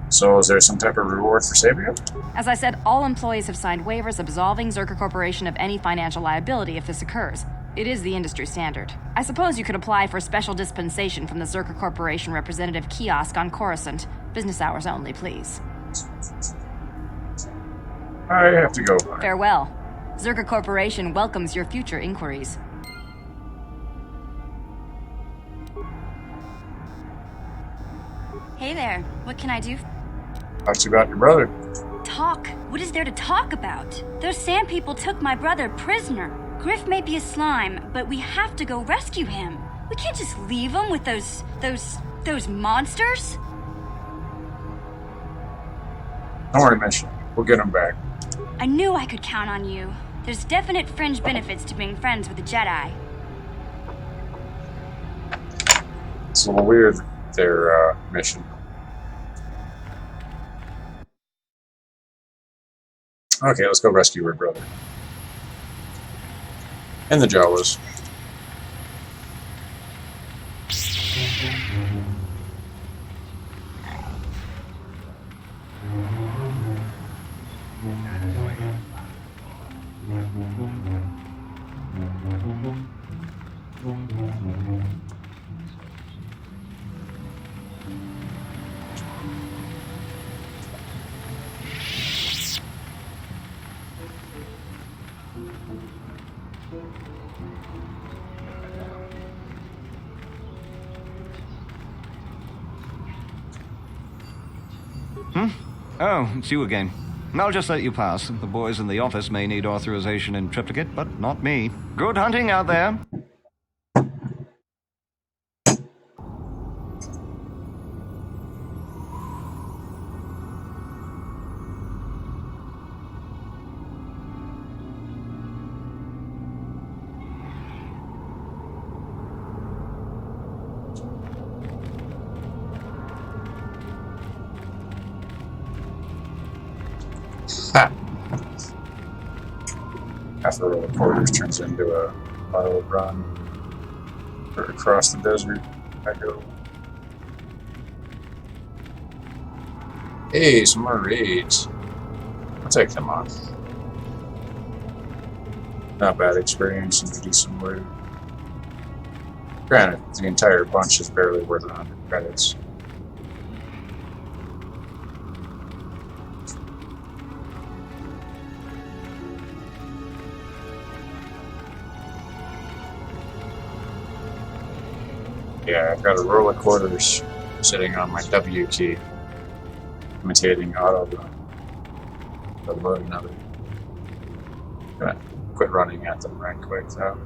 So is there some type of reward for saving him? As I said, all employees have signed waivers absolving Zerga Corporation of any financial liability if this occurs. It is the industry standard. I suppose you could apply for special dispensation from the Zerga Corporation representative kiosk on Coruscant. Business hours only, please. I have to go. Farewell. Zerga Corporation welcomes your future inquiries. Hey there, what can I do? Talks about your brother. Talk? What is there to talk about? Those sand people took my brother prisoner. Griff may be a slime, but we have to go rescue him. We can't just leave him with those monsters. Don't worry, Mission. We'll get him back. I knew I could count on you. There's definite fringe benefits to being friends with a Jedi. It's a little weird, their mission. Okay, let's go rescue her brother. And the Jawas. Oh, it's you again. I'll just let you pass. The boys in the office may need authorization in triplicate, but not me. Good hunting out there. After the reporters turns into a auto run or across the desert, I go, hey, some more raids. I'll take them on. Not bad experience and decent loot. Granted, the entire bunch is barely worth 100 credits. Yeah, I've got a roll of quarters sitting on my W key, imitating auto run. The loading of it. Gonna quit running at them right quick though.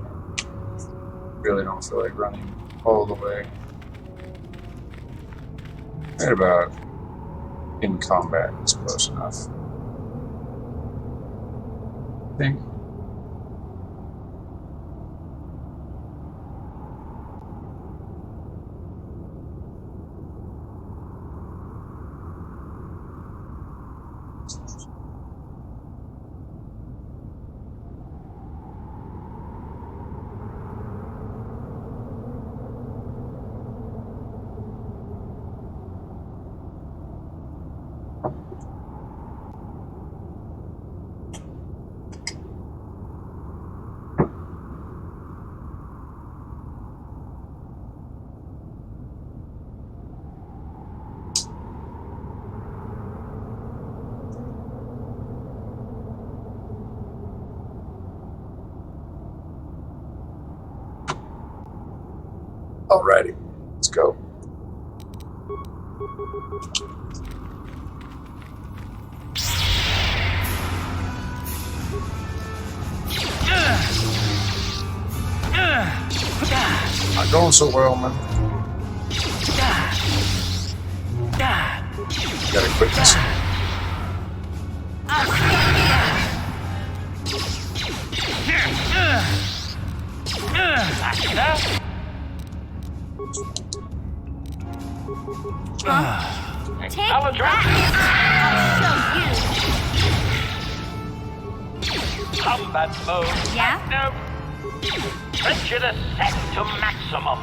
Really don't feel like running all the way. Right about in combat is close enough. I think. Alrighty, let's go. Not going so well, man. Gotta quit this. Take that! I'll show you. Combat mode. Yeah? No. Prejudice set to maximum.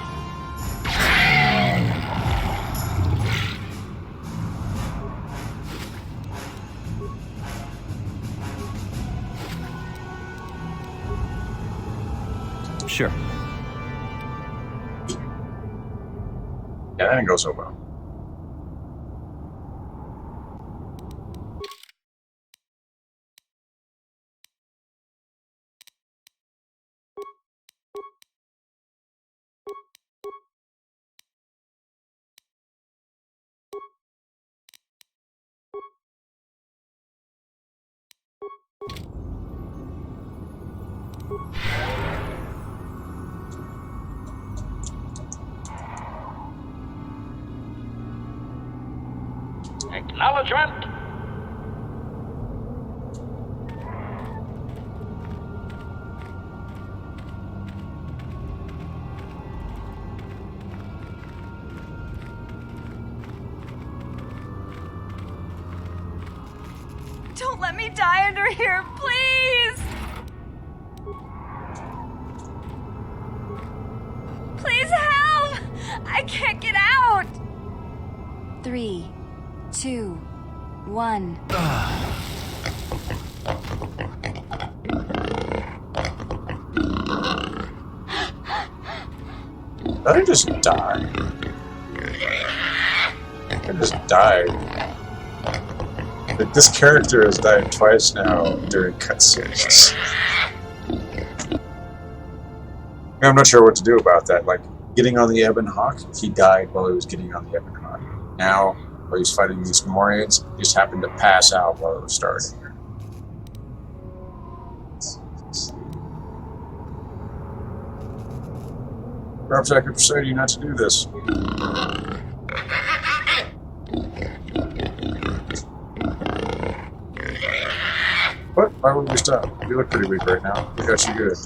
Sure. Yeah, that didn't go so well. Acknowledgement. Don't let me die under here, please! Please help! I can't get out! 3, 2, 1. Did I just die? I just died. Like, this character has died twice now during cutscenes. I'm not sure what to do about that. Like, getting on the Ebon Hawk, he died while he was getting on the Ebon Hawk. Now, while he's fighting these Morians, he just happened to pass out while it was starting. Perhaps I could persuade you not to do this. What? Why would we stop? You look pretty weak right now. We got you good.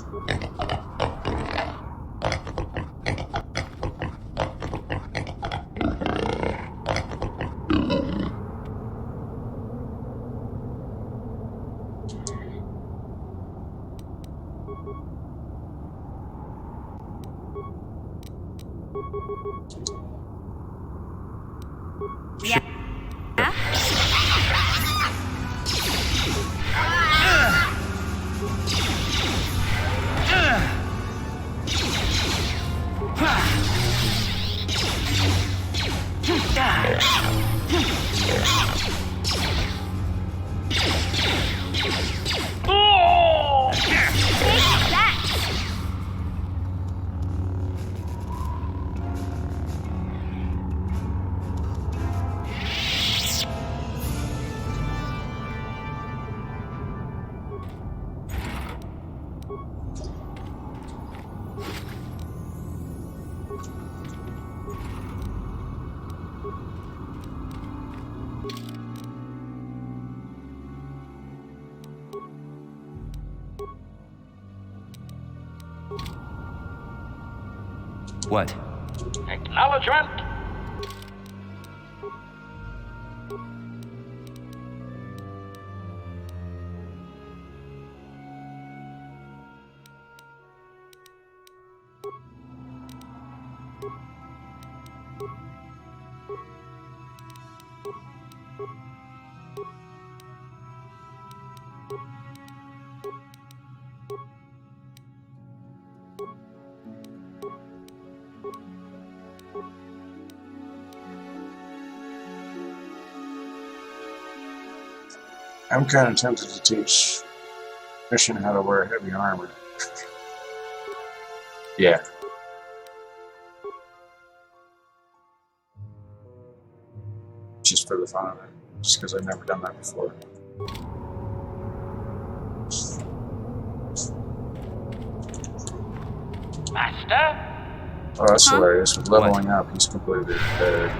What? Acknowledgement. I'm kind of tempted to teach Mission how to wear heavy armor. Yeah. Just for the fun of it. Just because I've never done that before. Master? Oh, that's hilarious. With leveling up, he's completely better.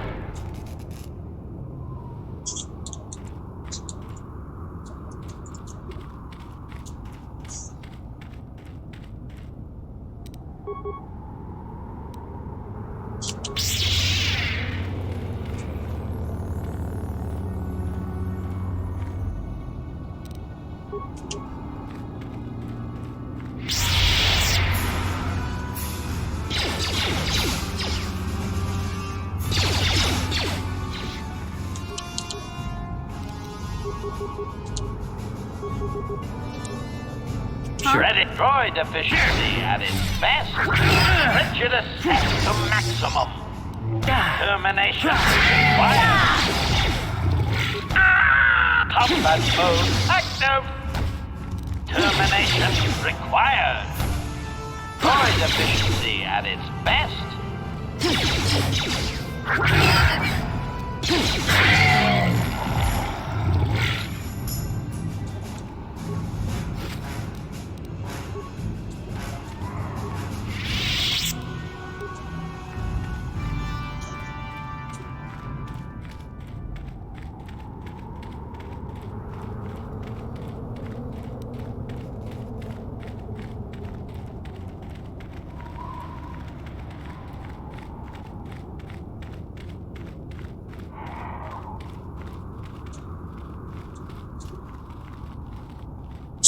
Ready. Droid efficiency at its best. Prejudice set to maximum. Termination required. Combat mode active. Termination required. Droid efficiency at its best.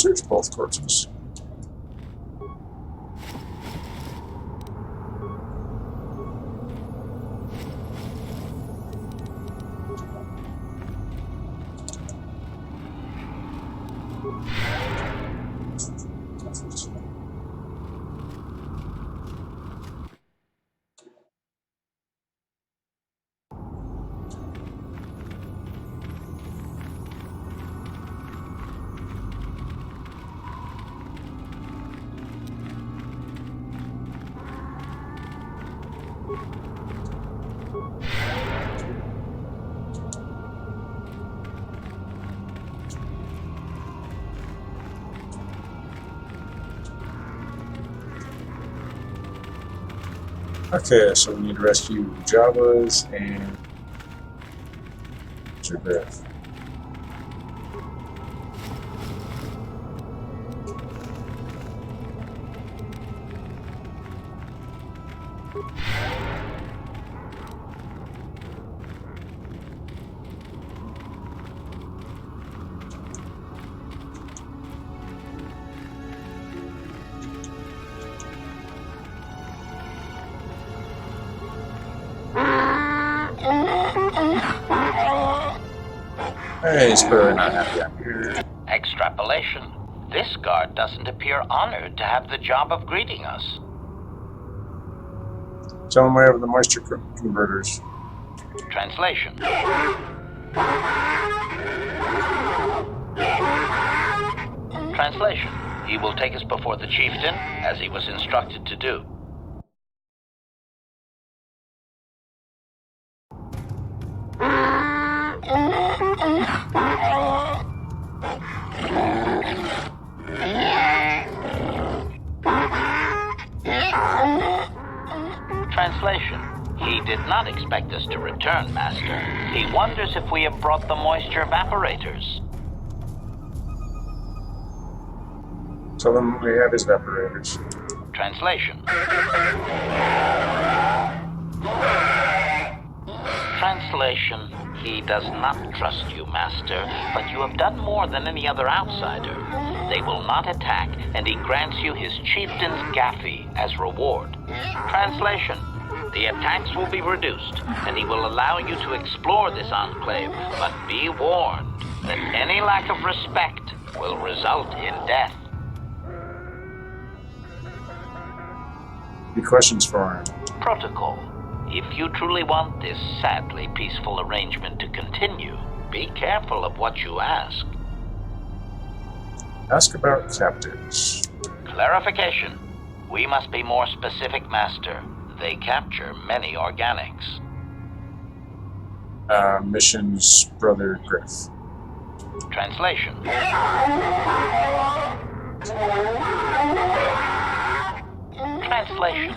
Search both corpses. Okay, so we need to rescue Jawas and Griff. Hey, he's clearly not happy I'm here. Extrapolation. This guard doesn't appear honored to have the job of greeting us. Tell him I have the moisture converters. Translation. Translation. He will take us before the chieftain, as he was instructed to do. Translation. He did not expect us to return, Master. He wonders if we have brought the moisture evaporators. Tell him we have his evaporators. Translation. Translation. He does not trust you, Master, but you have done more than any other outsider. They will not attack, and he grants you his chieftain's gaffy as reward. Translation. The attacks will be reduced, and he will allow you to explore this enclave, but be warned that any lack of respect will result in death. Any questions for him? Protocol. If you truly want this sadly peaceful arrangement to continue, be careful of what you ask. Ask about captives. Clarification. We must be more specific, Master. They capture many organics. Mission's brother Griff. Translation. Translation.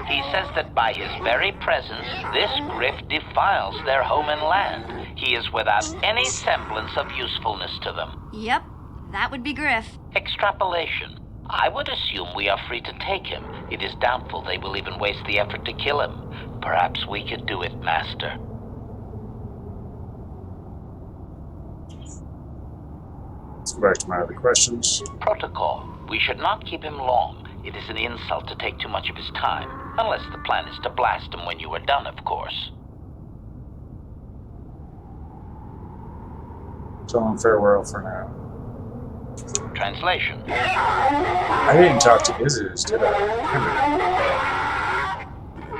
He says that by his very presence, this Griff defiles their home and land. He is without any semblance of usefulness to them. Yep, that would be Griff. Extrapolation. I would assume we are free to take him. It is doubtful they will even waste the effort to kill him. Perhaps we could do it, Master. Let's go back to my other questions. Protocol. We should not keep him long. It is an insult to take too much of his time. Unless the plan is to blast him when you are done, of course. Tell him farewell for now. Translation. I didn't talk to Isis, did I?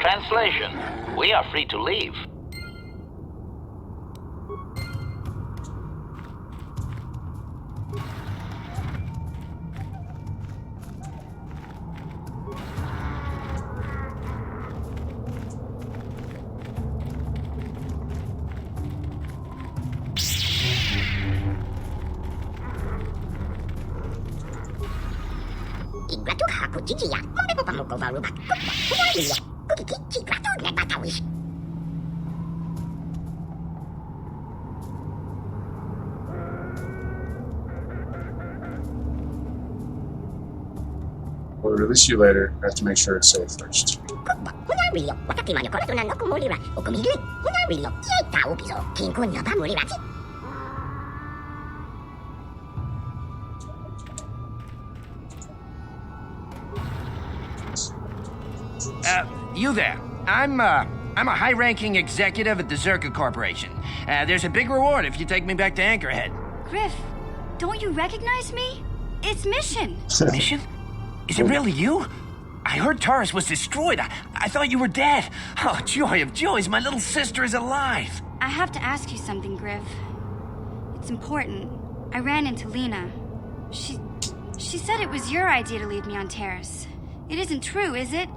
Translation. We are free to leave. We'll release you later. I have to make sure it's safe first. you there. I'm a high-ranking executive at the Zerka Corporation. There's a big reward if you take me back to Anchorhead. Griff, don't you recognize me? It's Mission. Mission? Is it really you? I heard Taurus was destroyed. I thought you were dead. Oh, joy of joys, my little sister is alive. I have to ask you something, Griff. It's important. I ran into Lena. She said it was your idea to leave me on Terrace. It isn't true, is it?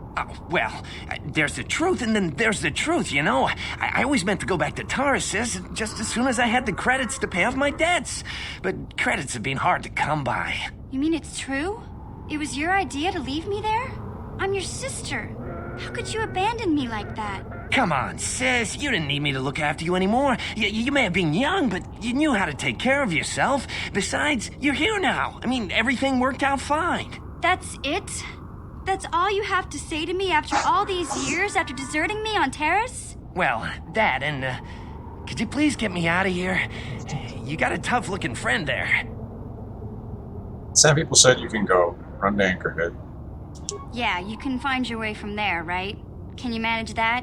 Well, there's the truth and then there's the truth, you know. I always meant to go back to Taurus just as soon as I had the credits to pay off my debts. But credits have been hard to come by. You mean it's true? It was your idea to leave me there? I'm your sister. How could you abandon me like that? Come on, sis. You didn't need me to look after you anymore. You may have been young, but you knew how to take care of yourself. Besides, you're here now. I mean, everything worked out fine. That's it? That's all you have to say to me after all these years, after deserting me on Terrace? Well, that and, could you please get me out of here? You got a tough-looking friend there. Some people said you can go. Run to Anchorhead. Yeah, you can find your way from there, right? Can you manage that?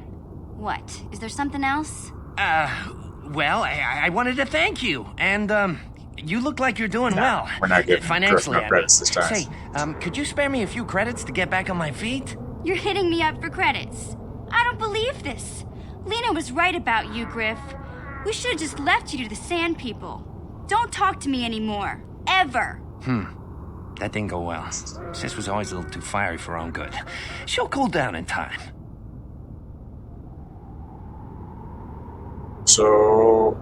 What? Is there something else? Well, I wanted to thank you, and, you look like you're doing well. We're not getting financially, no credits this time. Say, could you spare me a few credits to get back on my feet? You're hitting me up for credits. I don't believe this. Lena was right about you, Griff. We should have just left you to the Sand People. Don't talk to me anymore. Ever. That didn't go well. Sis was always a little too fiery for her own good. She'll cool down in time. So,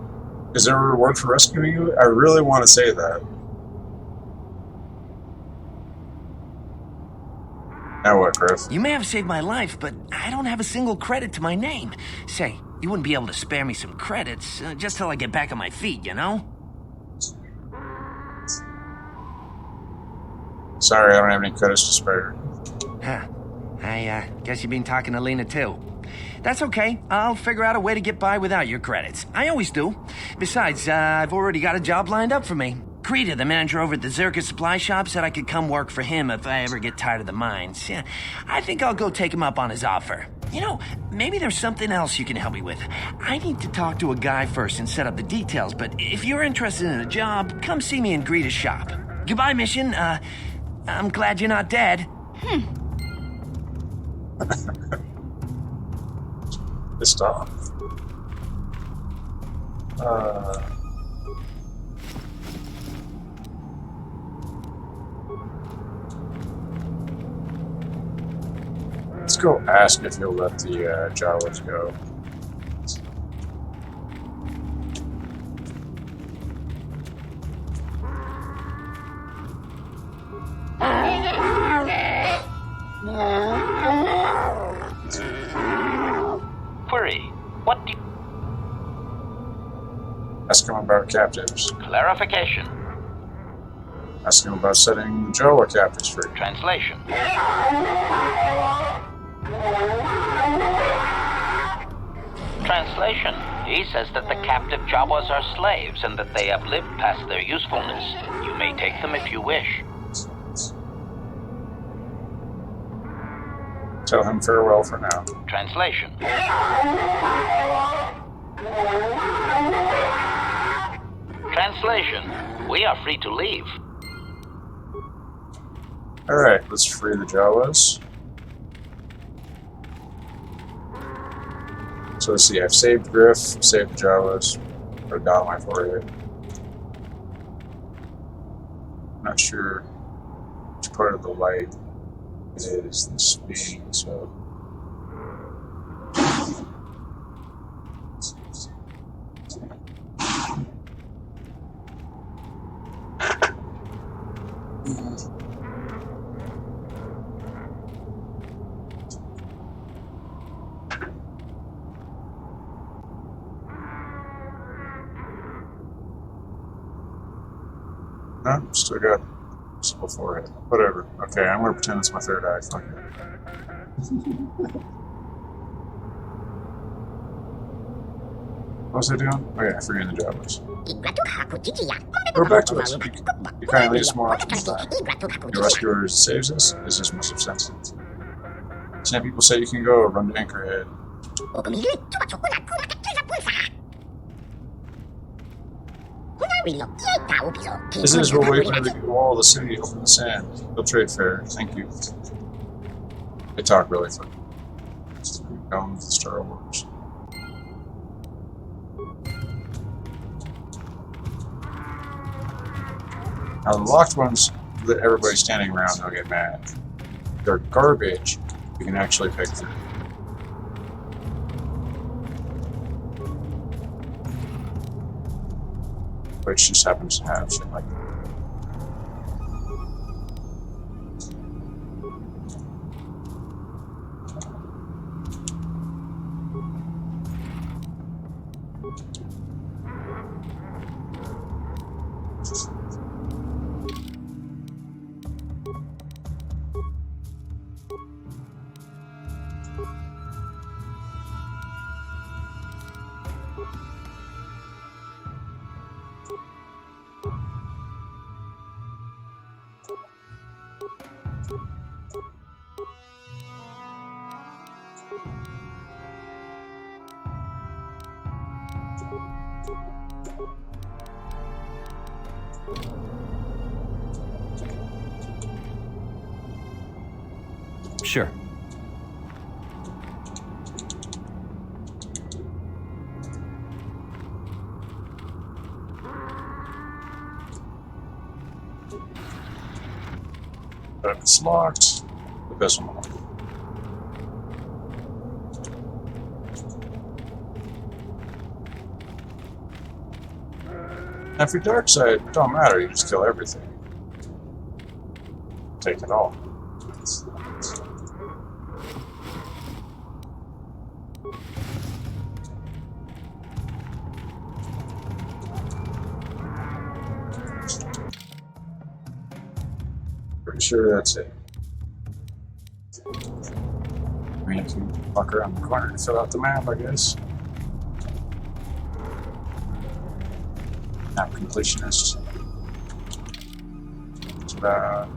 is there a reward for rescuing you? I really want to say that. Now what, Griff? You may have saved my life, but I don't have a single credit to my name. Say, you wouldn't be able to spare me some credits, just till I get back on my feet, you know? Sorry, I don't have any credits to spare. Huh. I guess you've been talking to Lena, too. That's okay. I'll figure out a way to get by without your credits. I always do. Besides, I've already got a job lined up for me. Krita, the manager over at the Zerka supply shop, said I could come work for him if I ever get tired of the mines. Yeah, I think I'll go take him up on his offer. You know, maybe there's something else you can help me with. I need to talk to a guy first and set up the details, but if you're interested in a job, come see me in Greta's shop. Goodbye, Mission. I'm glad you're not dead. Pissed off. Let's go ask if he'll let the Jawas go. Query. What do you... Ask him about captives. Clarification. Ask him about setting the Jawa captives free. Translation. Translation. He says that the captive Jawas are slaves and that they have lived past their usefulness. You may take them if you wish. Tell him farewell for now. Translation. Translation. We are free to leave. Alright, let's free the Jawas. So let's see, I've saved Griff, saved the Jawas. Put a dot on my forehead. Not sure which part of the light is this being, so. No, still got simple forehead. Whatever. Okay, I'm gonna pretend it's my third eye. Fuck it. What was I doing? Oh yeah, freeing the Jawas. We're back to us. You kindly leave us more options. Your rescuer saves us. This just must have sense. Some people say you can go run to Anchorhead. This is where we went to the wall of the city, open the sand. No trade fair. Thank you. They talk really funny. Down with the Star Wars. Now the locked ones that everybody's standing around, they'll get mad. They're garbage. You can actually pick through. Which just happens to have shit like that. Sure. But if it's locked, the best one. Now, if you're dark side, it don't matter. You just kill everything. Take it all. Pretty sure that's it. We have to walk around the corner to fill out the map, I guess. Map completionist. It's about.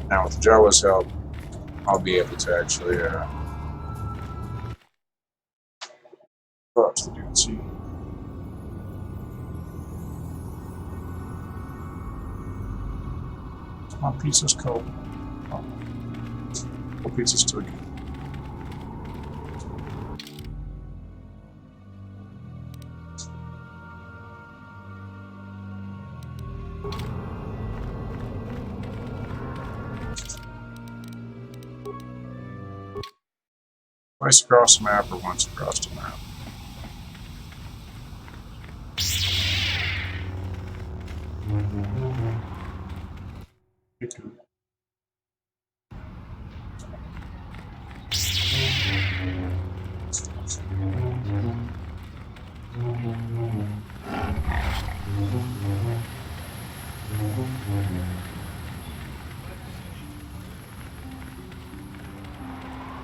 Now, with Jawa's help, I'll be able to actually go up to the DNC. My pizza's cold. Oh, pizza's still good. Twice across the map or once across the map?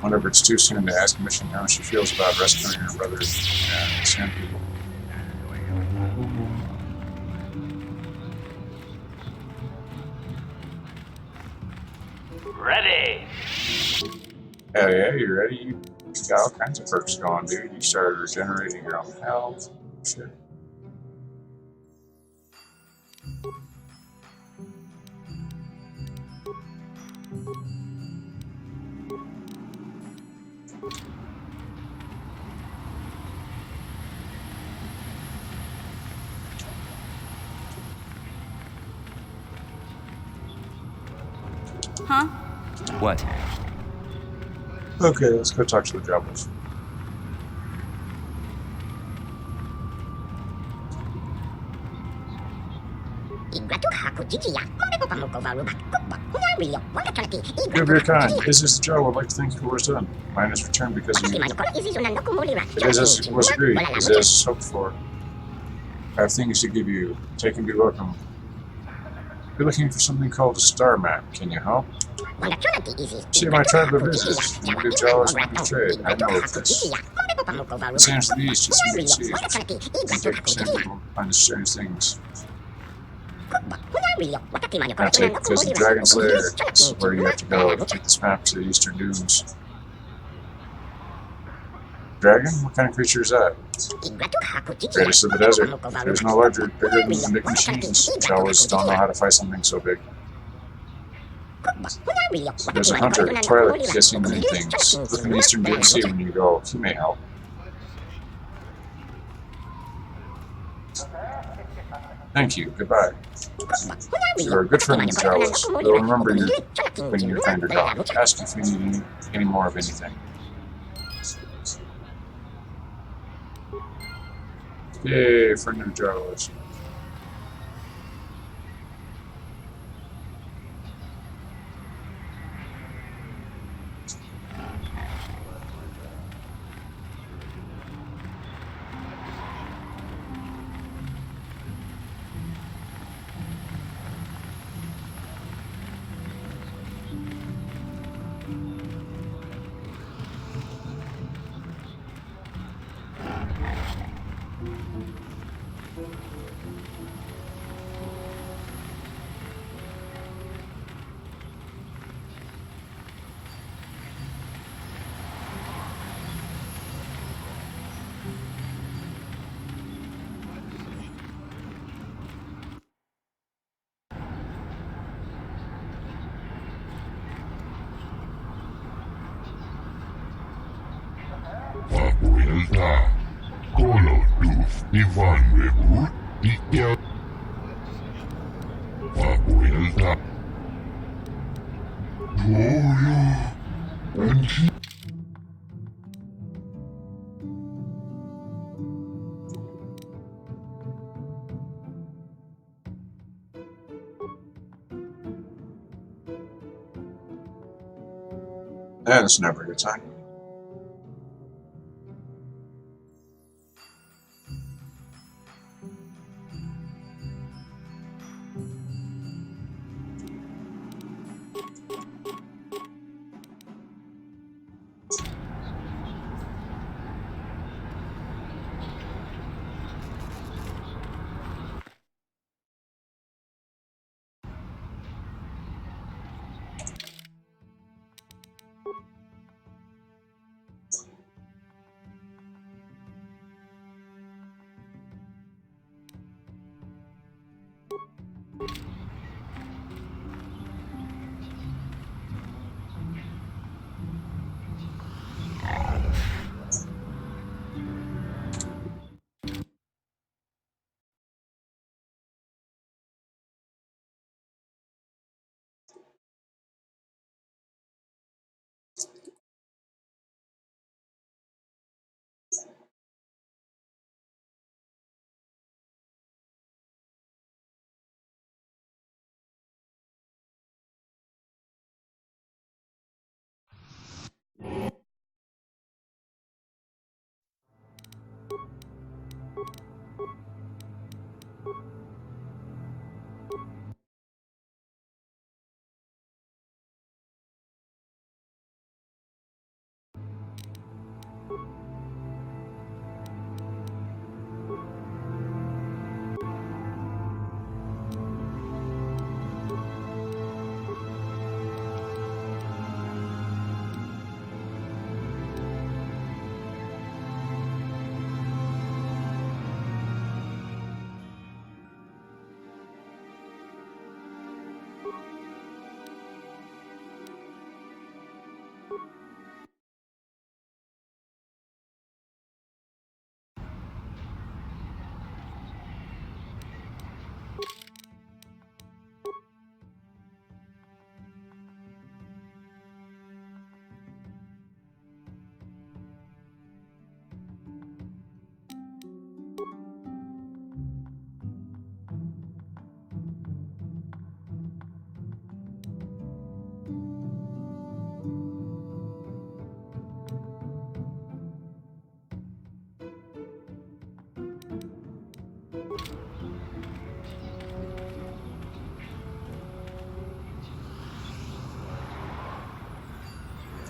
Wonder if it's too soon to ask Mission how she feels about rescuing her brother and sand people. Ready! Hell yeah, you ready? You got all kinds of perks going, dude. You started regenerating your own health. Shit. Huh? What? Okay, let's go talk to the jobbers. Give your kind. Is this the job? I'd like to thank you for what's done. Mine is returned because of you. It is as was agreed. It is as hoped for. I have things to give you. Take and be welcome. You're looking for something called a star map. Can you help? See my tribe of visitors. You do Jawas want to trade. I know of this. It seems to the east, just from the sea. And take people find the strange things. Now take visit Dragon's Lair. This is where you have to go. Take this map to the eastern dunes. Dragon? What kind of creature is that? Greatest of the desert. There's no larger, bigger than the big machines. Jawas don't know how to fight something so big. There's a hunter, Twilight, kissing many things. Look in the eastern dunes sea when you go. He may help. Thank you. Goodbye. You are a good friend of the Jawas. They'll remember you when you find your dog. Ask if you need any more of anything. Yay, friend of the Jawas. Vuelta. Kolotuf Ivan Rebut Dikia. Vuelta. Gloria. And she. That's never a good time.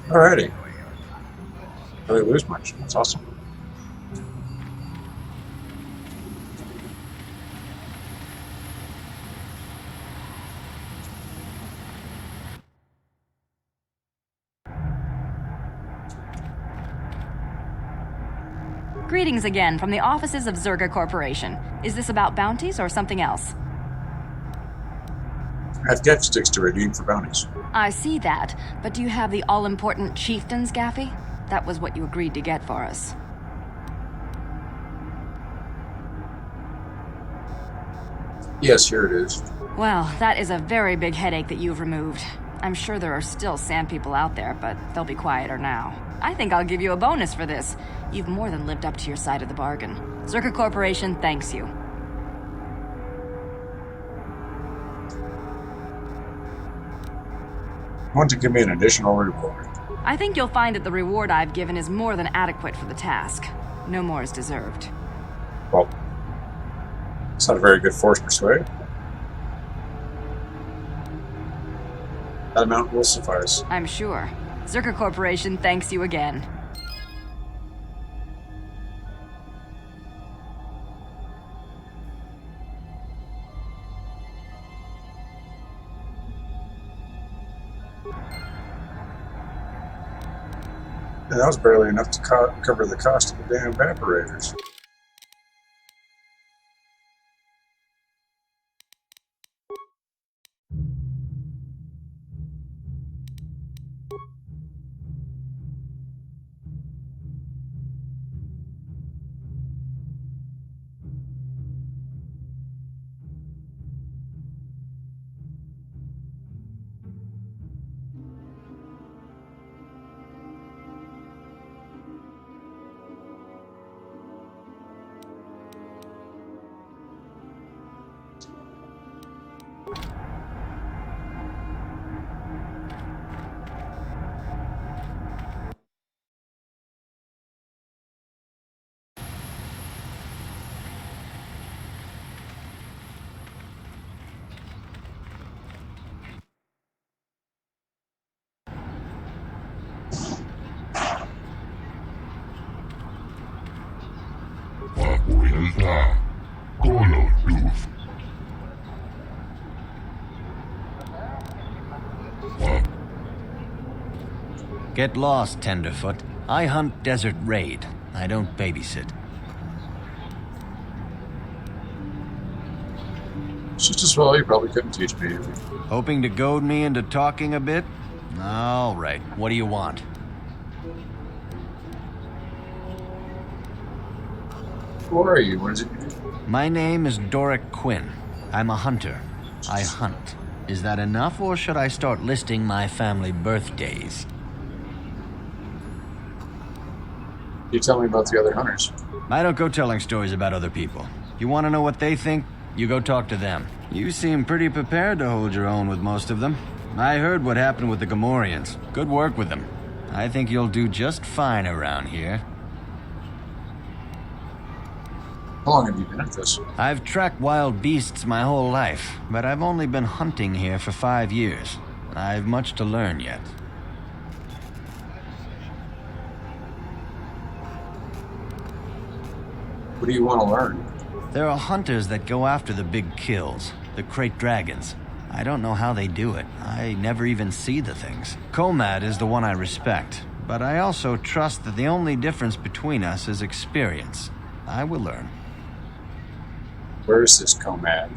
Alrighty. Really lose much. That's awesome. Greetings again from the offices of Zerga Corporation. Is this about bounties or something else? I have gift sticks to redeem for bounties. I see that, but do you have the all-important chieftain's Gaffy? That was what you agreed to get for us. Yes, here it is. Well, that is a very big headache that you've removed. I'm sure there are still sand people out there, but they'll be quieter now. I think I'll give you a bonus for this. You've more than lived up to your side of the bargain. Zerga Corporation thanks you. Want to give me an additional reward? I think you'll find that the reward I've given is more than adequate for the task. No more is deserved. Well, it's not a very good force persuade. That amount will suffice. I'm sure. Zerga Corporation thanks you again. And that was barely enough to cover the cost of the damn evaporators. Abuelta, KOTOR. Get lost, Tenderfoot. I hunt Desert Raid. I don't babysit. Just as well, you probably couldn't teach me anything. Hoping to goad me into talking a bit? All right, what do you want? Who are you? What is it you do? My name is Doric Quinn. I'm a hunter. I hunt. Is that enough, or should I start listing my family birthdays? You tell me about the other hunters. I don't go telling stories about other people. You want to know what they think? You go talk to them. You seem pretty prepared to hold your own with most of them. I heard what happened with the Gamorreans. Good work with them. I think you'll do just fine around here. How long have you been at this? I've tracked wild beasts my whole life, but I've only been hunting here for 5 years. I've much to learn yet. What do you want to learn? There are hunters that go after the big kills, the crate dragons. I don't know how they do it. I never even see the things. Komad is the one I respect, but I also trust that the only difference between us is experience. I will learn. Where is this Komad?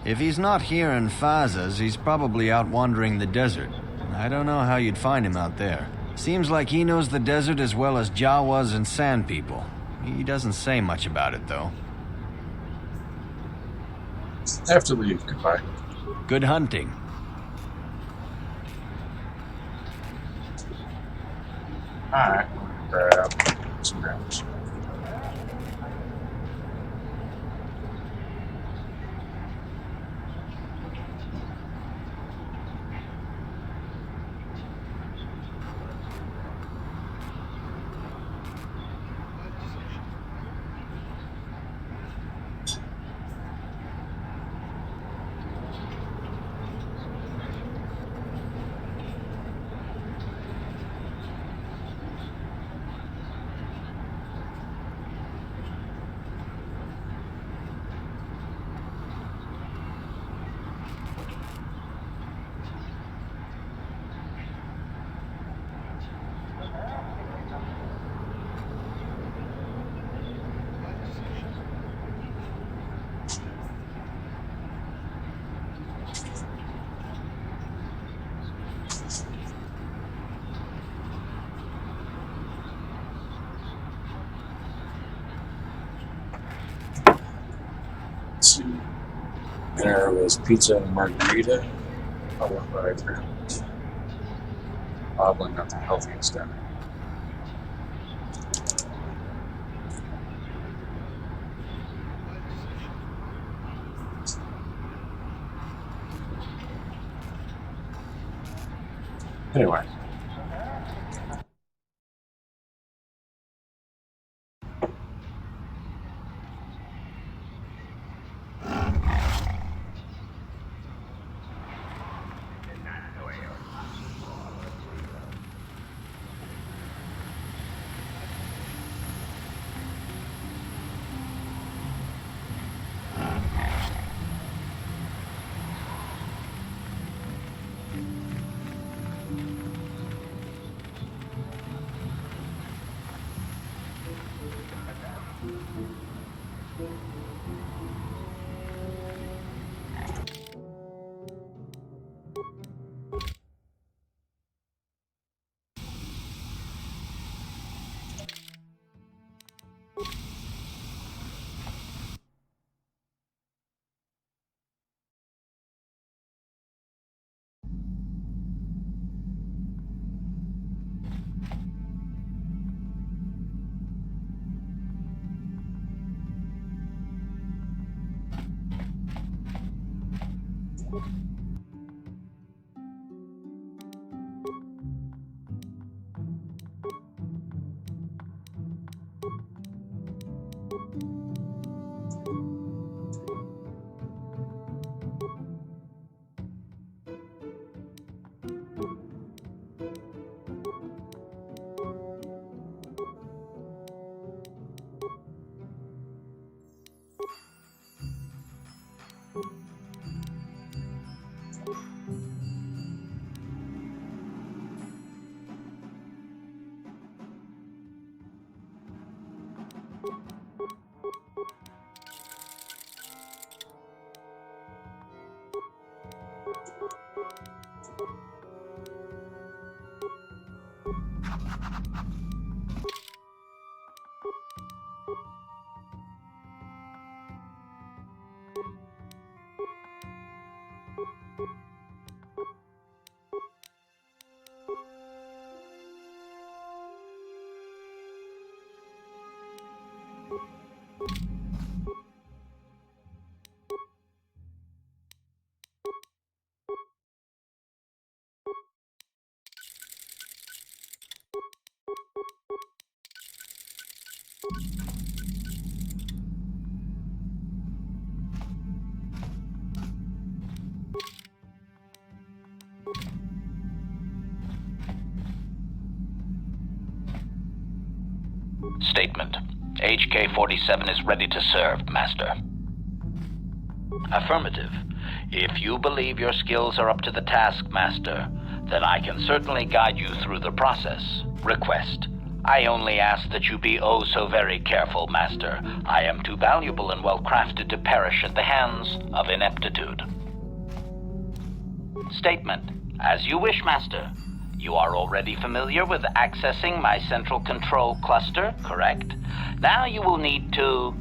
If he's not here in Fazas, he's probably out wandering the desert. I don't know how you'd find him out there. Seems like he knows the desert as well as Jawas and Sand People. He doesn't say much about it, though. I have to leave. Goodbye. Good hunting. Alright, grab some grams. Let's see. Dinner was pizza and margarita, followed by apparently probably not the healthiest dinner. Anyway. Statement. HK-47 is ready to serve, Master. Affirmative. If you believe your skills are up to the task, Master, then I can certainly guide you through the process. Request. I only ask that you be oh so very careful, Master. I am too valuable and well-crafted to perish at the hands of ineptitude. Statement. As you wish, Master. You are already familiar with accessing my central control cluster, correct? Now you will need to...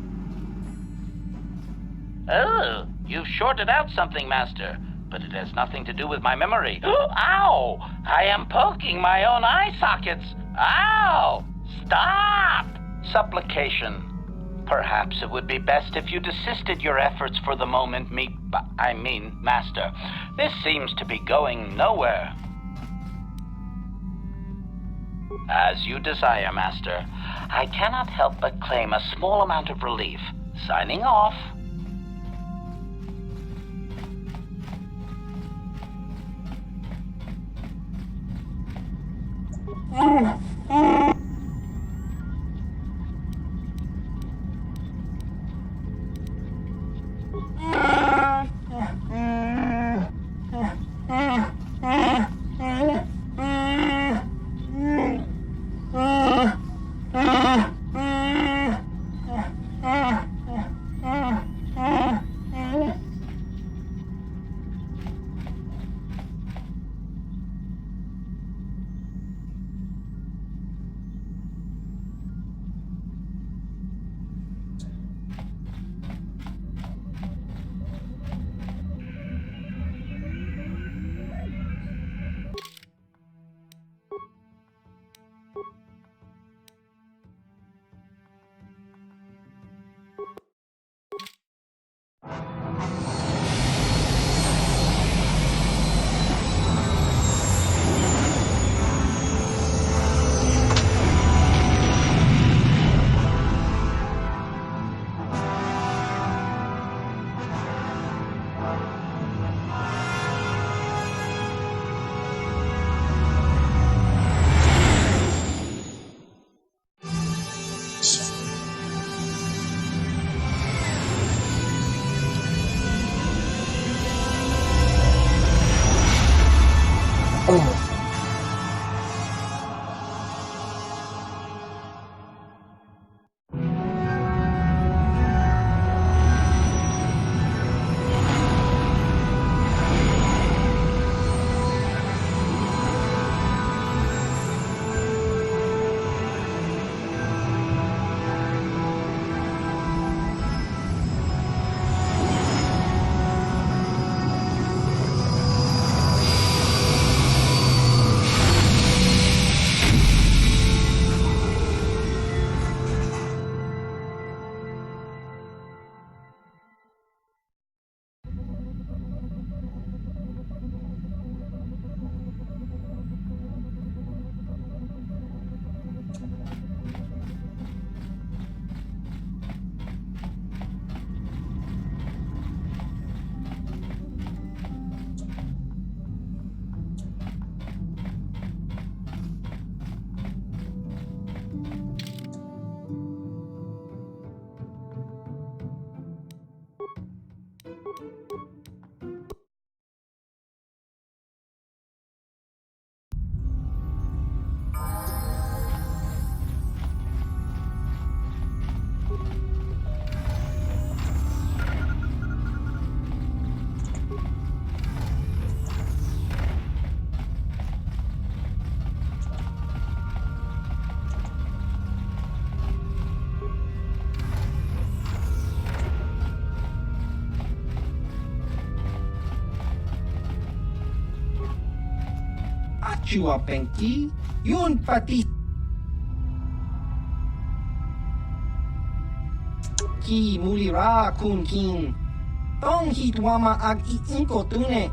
Oh, you've shorted out something, Master. But it has nothing to do with my memory. Ow! I am poking my own eye sockets. Ow! Stop! Supplication. Perhaps it would be best if you desisted your efforts for the moment, Master. This seems to be going nowhere. As you desire, Master. I cannot help but claim a small amount of relief. Signing off. Chua Penki, yun pati ki mulira kun kin. Tong hitwama ag iinko tune.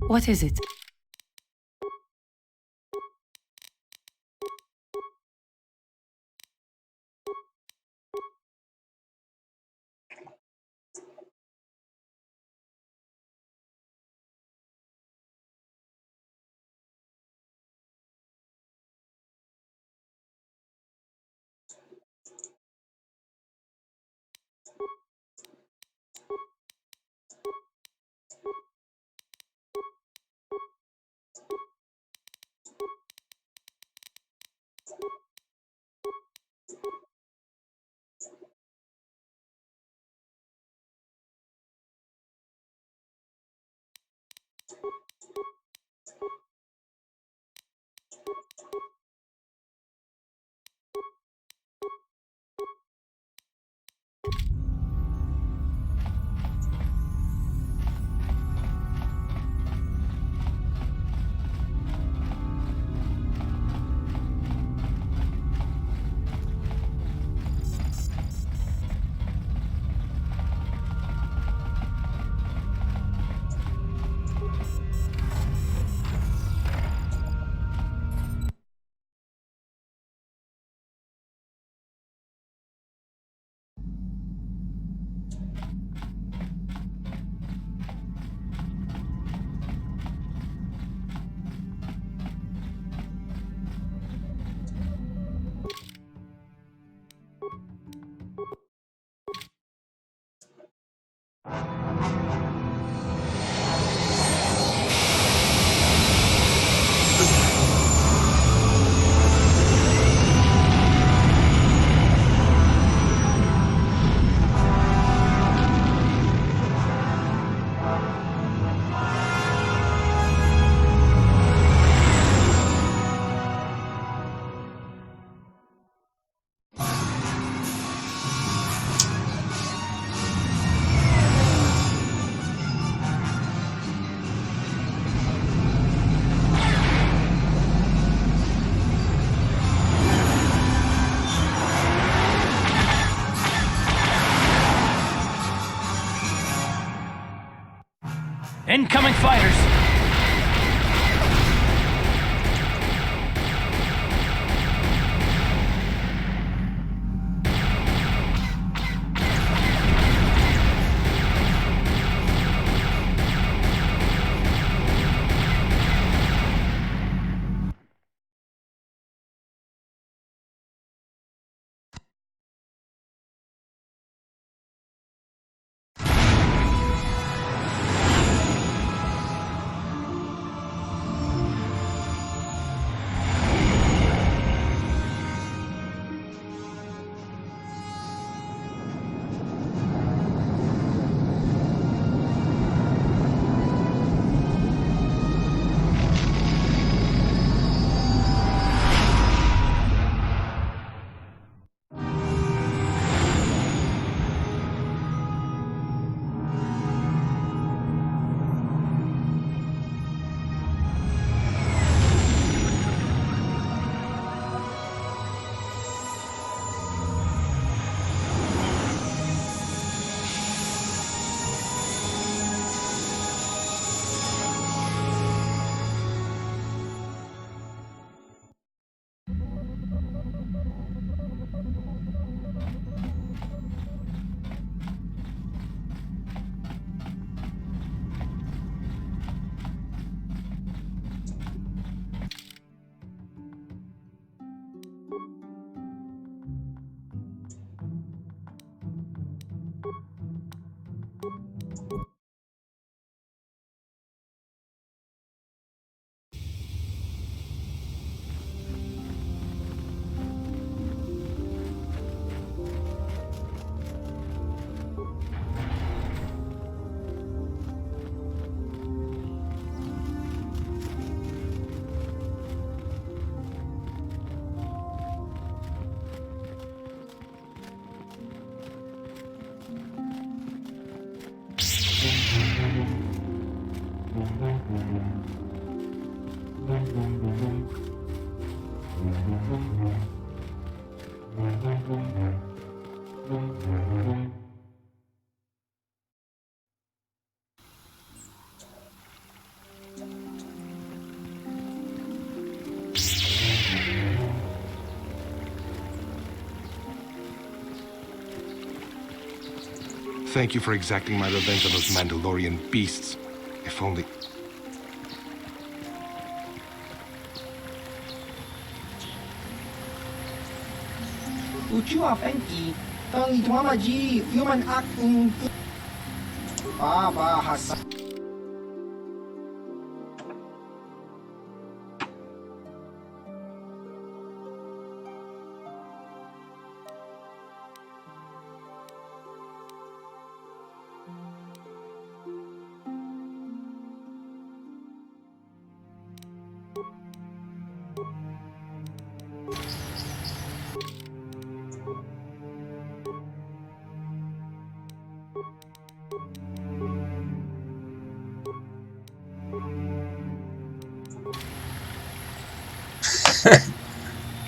What is it? Incoming fighters! Thank you for exacting my revenge on those Mandalorian beasts. If only... Uchua Penki, Tang Itwamaji, human act in Baba Hassan.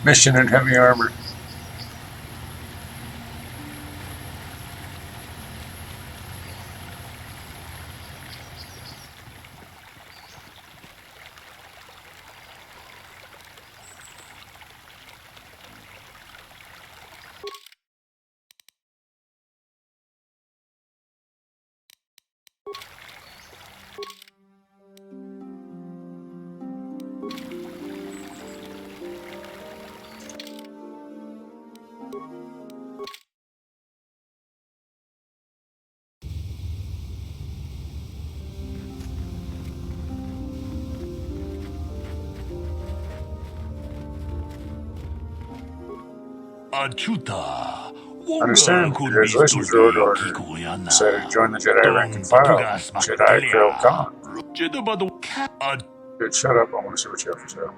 Mission in heavy armor. Understand, the congratulations, Road Order. Decided to join the Jedi rank and file. Jedi Trail Con. Dude, shut up. I want to see what you have for sale.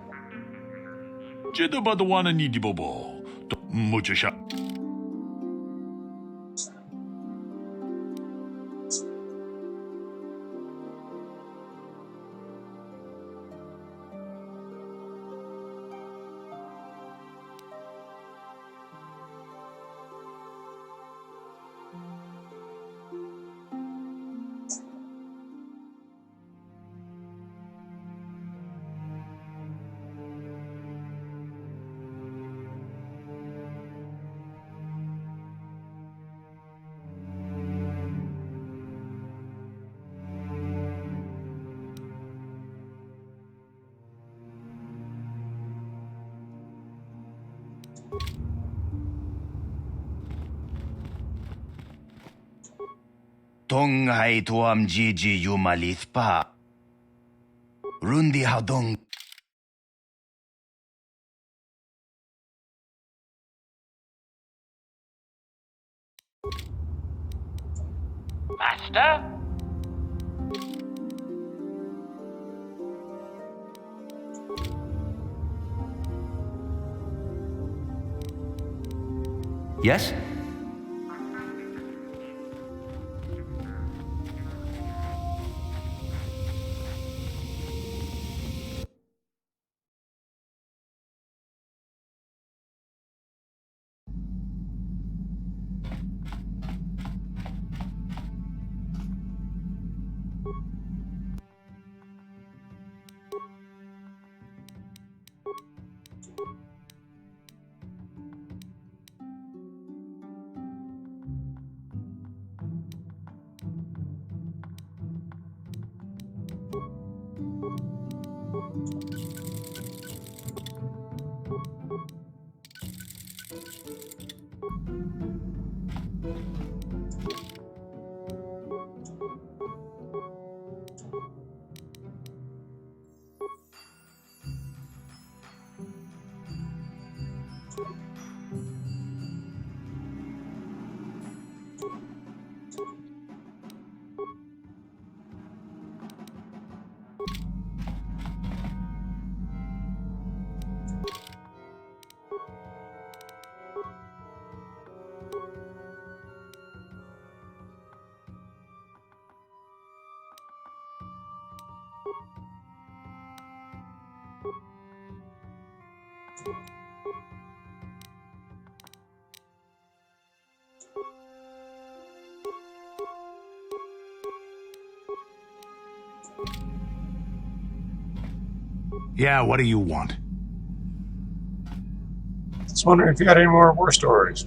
Tong hai tuam jiji yumalith pa. Rundi hadong. Master? Yes? Yeah, what do you want? Just wondering if you had any more war stories.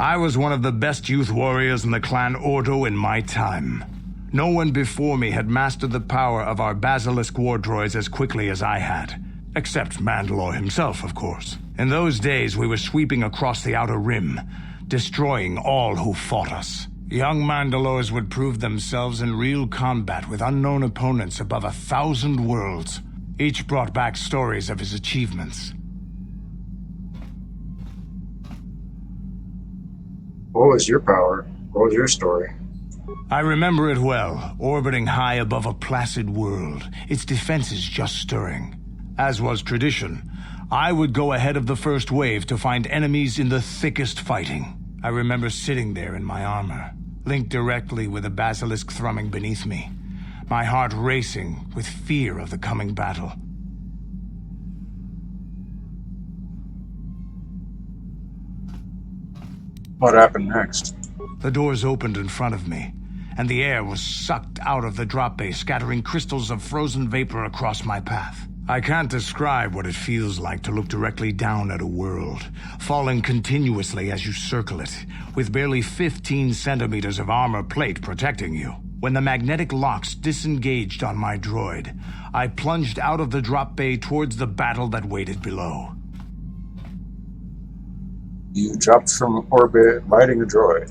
I was one of the best youth warriors in the clan Ordo in my time. No one before me had mastered the power of our basilisk war droids as quickly as I had. Except Mandalore himself, of course. In those days, we were sweeping across the Outer Rim, destroying all who fought us. Young Mandalores would prove themselves in real combat with unknown opponents above 1,000 worlds. Each brought back stories of his achievements. What was your power? What was your story? I remember it well, orbiting high above a placid world, its defenses just stirring. As was tradition, I would go ahead of the first wave to find enemies in the thickest fighting. I remember sitting there in my armor, linked directly with the basilisk thrumming beneath me, my heart racing with fear of the coming battle. What happened next? The doors opened in front of me, and the air was sucked out of the drop bay, scattering crystals of frozen vapor across my path. I can't describe what it feels like to look directly down at a world, falling continuously as you circle it, with barely 15 centimeters of armor plate protecting you. When the magnetic locks disengaged on my droid, I plunged out of the drop bay towards the battle that waited below. You dropped from orbit riding a droid.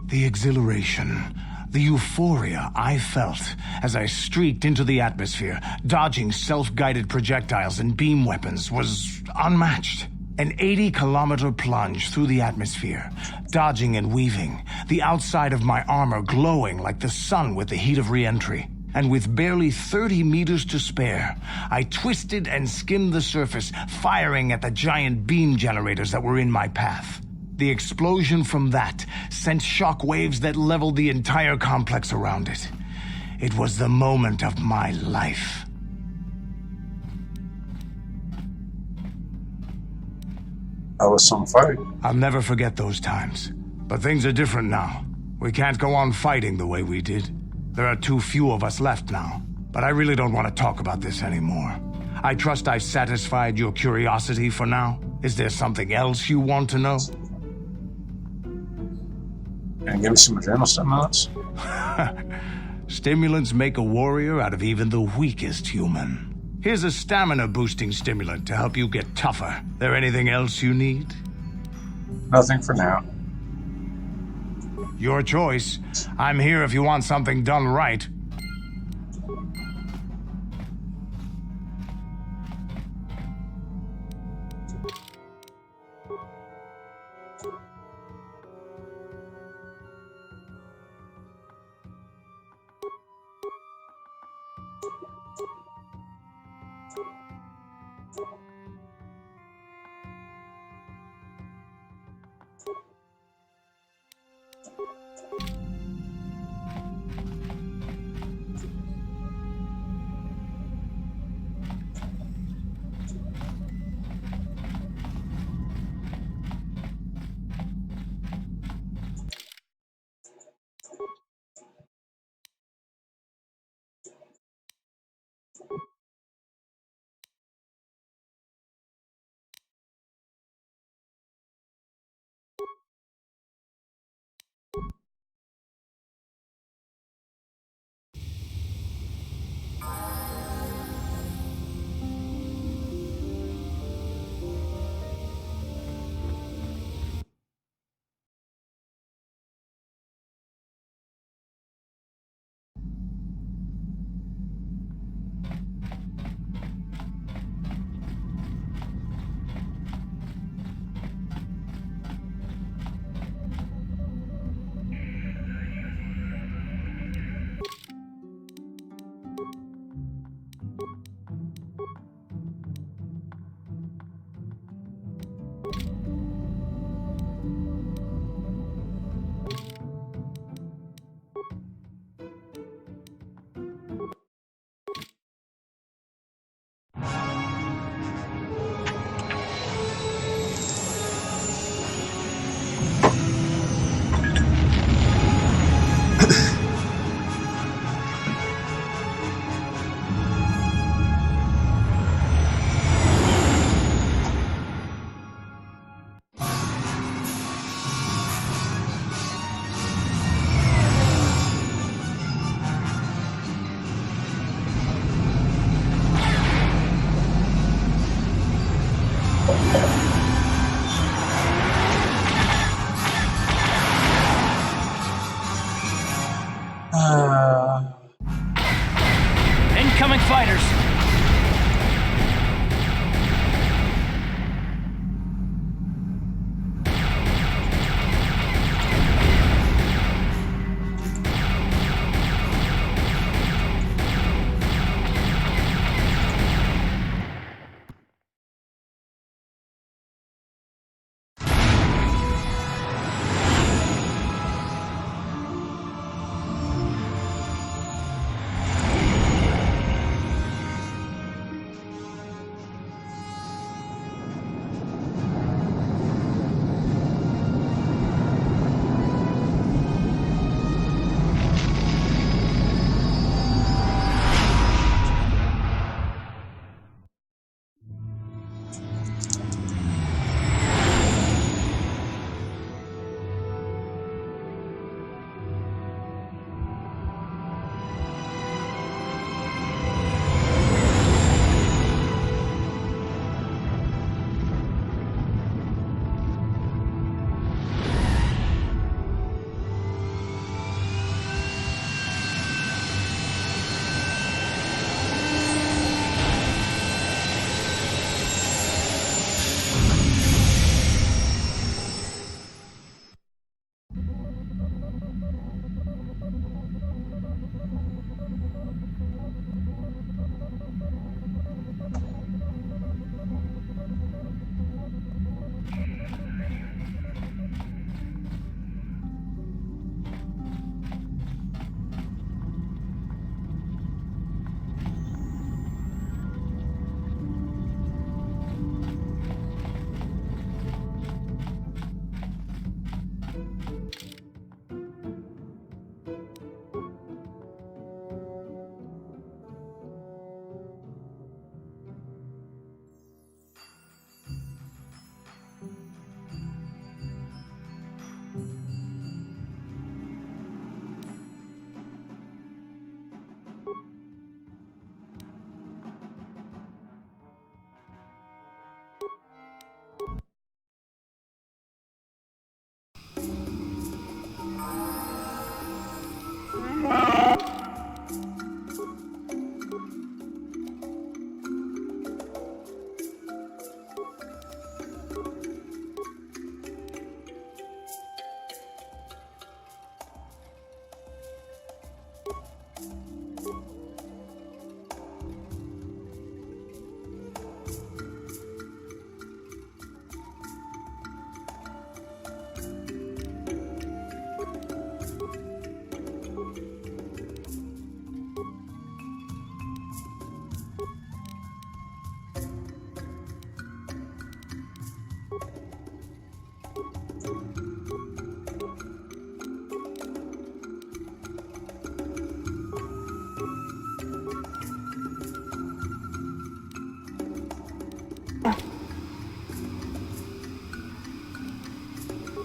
The exhilaration, the euphoria I felt as I streaked into the atmosphere, dodging self-guided projectiles and beam weapons, was unmatched. An 80-kilometer plunge through the atmosphere, dodging and weaving, the outside of my armor glowing like the sun with the heat of re-entry. And with barely 30 meters to spare, I twisted and skimmed the surface, firing at the giant beam generators that were in my path. The explosion from that sent shock waves that leveled the entire complex around it. It was the moment of my life. That was some fight. I'll never forget those times. But things are different now. We can't go on fighting the way we did. There are too few of us left now. But I really don't want to talk about this anymore. I trust I've satisfied your curiosity for now. Is there something else you want to know? Can you give me some adrenal stimulants? Stimulants make a warrior out of even the weakest human. Here's a stamina-boosting stimulant to help you get tougher. There anything else you need? Nothing for now. Your choice. I'm here if you want something done right. Incoming fighters!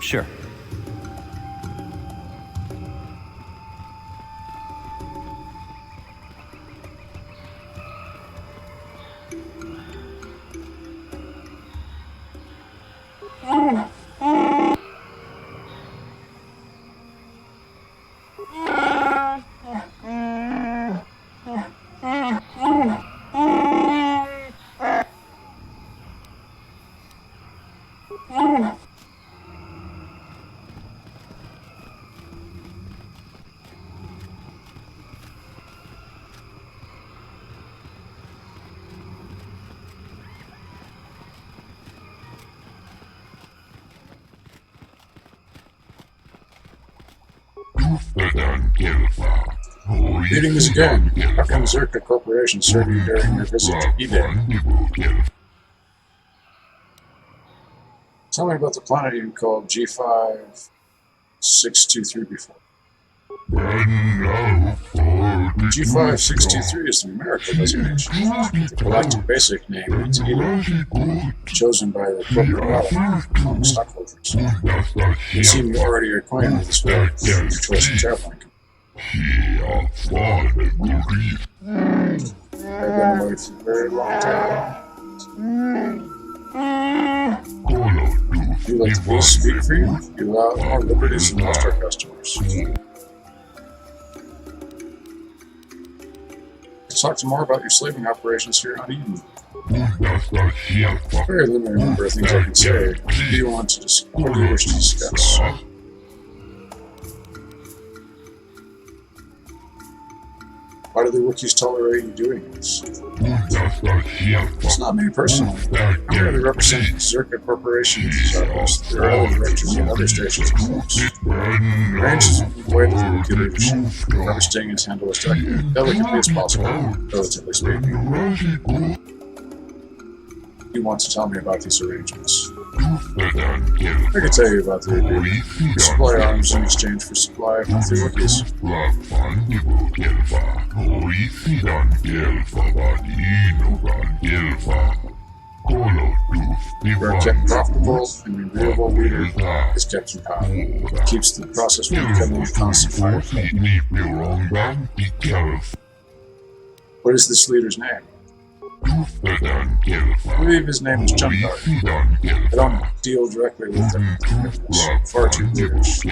Sure. Greetings again. How can Zerka Corporation serve you during your visit to eBay? Tell me about the planet you called G5623 before. G5623 is the numerical designation. The collective basic name means Eden, chosen by the corporate body among stockholders. You seem already acquainted with this word with your choice of traveling. I've been away for a very long time. You let the beast speak for you? You allow more liberties than most of our customers. Let's talk some more about your slaving operations here on Eden. Very limited number of things I can say. What do you wish to discuss? Why do the Wookiees tolerate you doing this? It's not me personally. I'm here to represent Zerka Corporation. There are other directors at other stations of course. The range is the way to the Wookiee leadership. Harvesting is handled as delicately as possible, relatively speaking. You want to tell me about these arrangements? I can tell you about the agreement. Supply arms in exchange for supply from the Wookiees. You are kept profitable, and your agreeable leader is kept in power. It keeps the process from becoming a constant fire. What is this leader's name? I believe his name is Chunkar. I don't deal directly with them. It's far too brutish.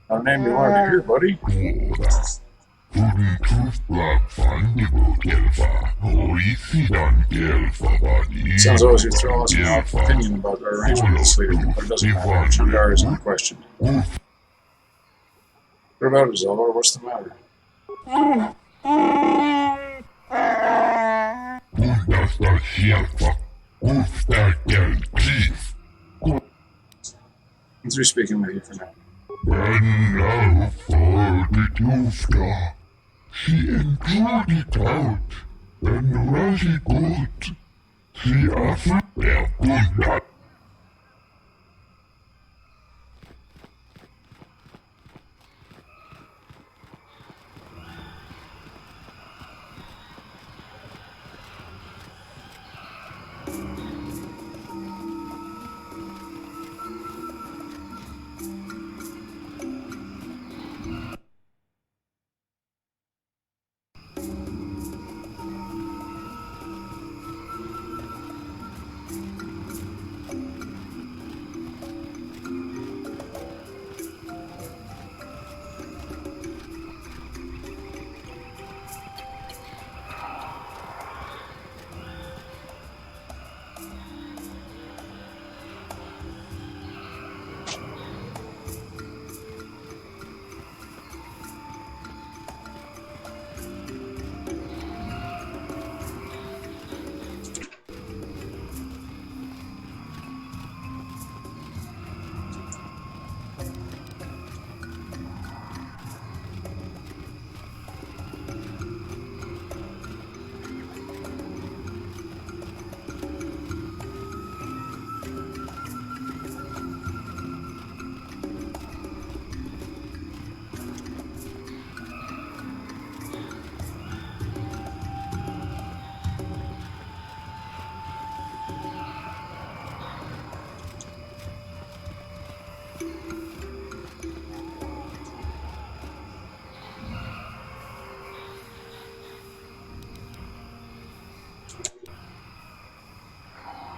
Now name you wanted to hear, buddy. Sounds always you're throwing us an opinion about our arrangement with this leader, but it doesn't matter. Chunkar is unquestioned. What about it, Zelvar? What's the matter? I'm through speaking with you for now. She enjoyed it out, and really good. She offered their good.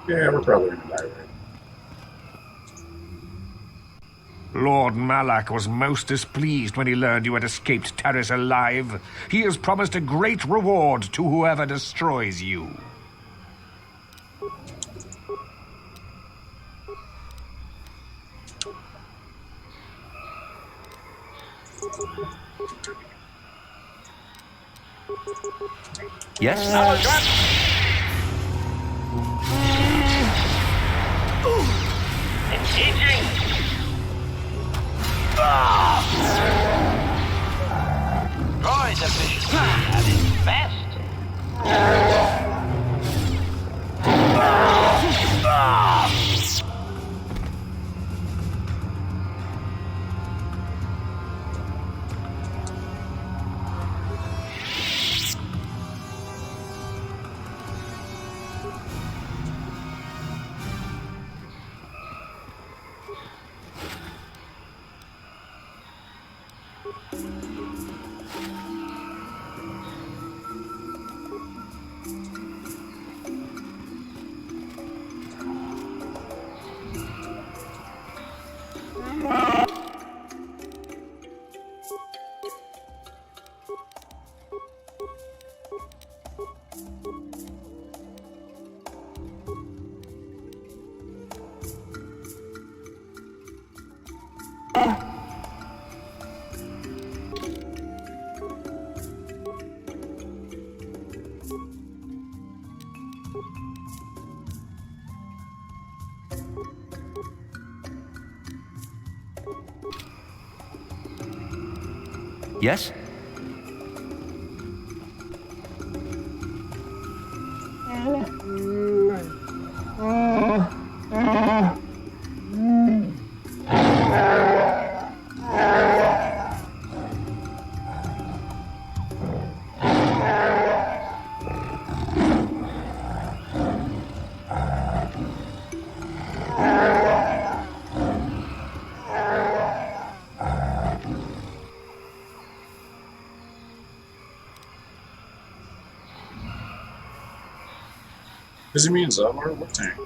Yeah, we're probably gonna die, right? Lord Malak was most displeased when he learned you had escaped Terrace alive. He has promised a great reward to whoever destroys you. Yes? Engaging! Droid efficiency at its best. Yes? Does he mean Zamar? What tank?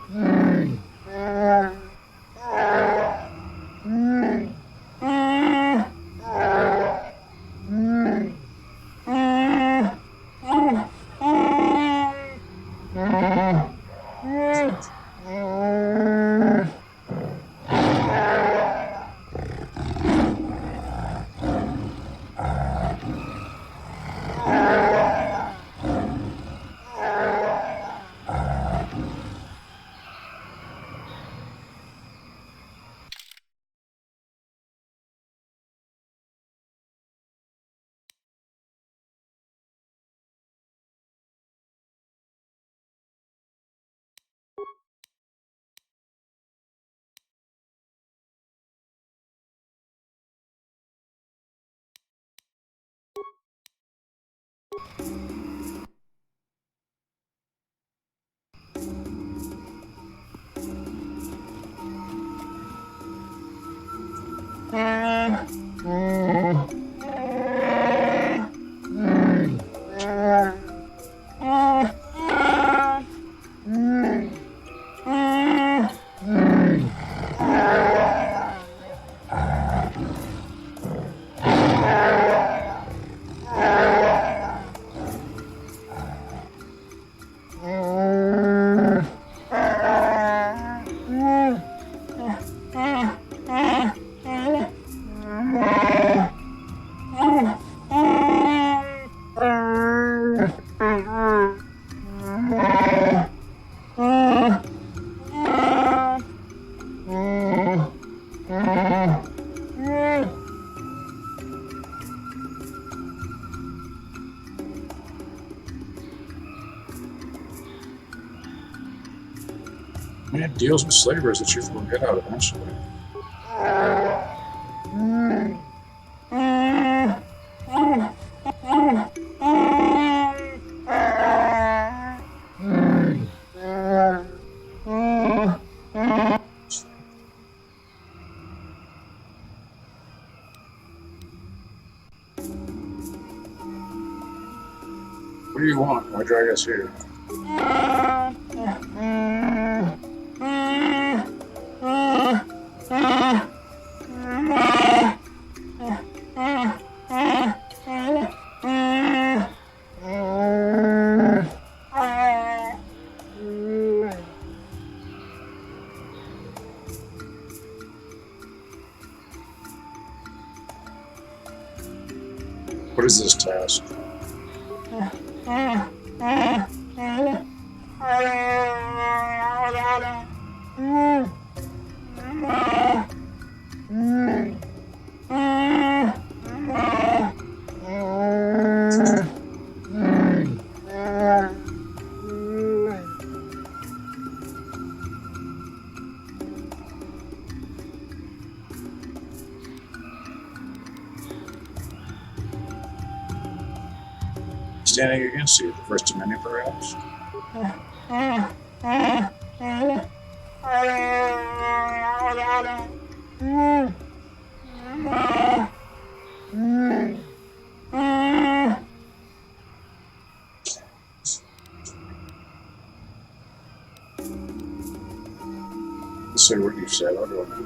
Man, deals with slavers that you will get out eventually. What do you want? Why drag us here? What is this task? Standing against you, the first of many, perhaps? Let's say what you said. I'll go now.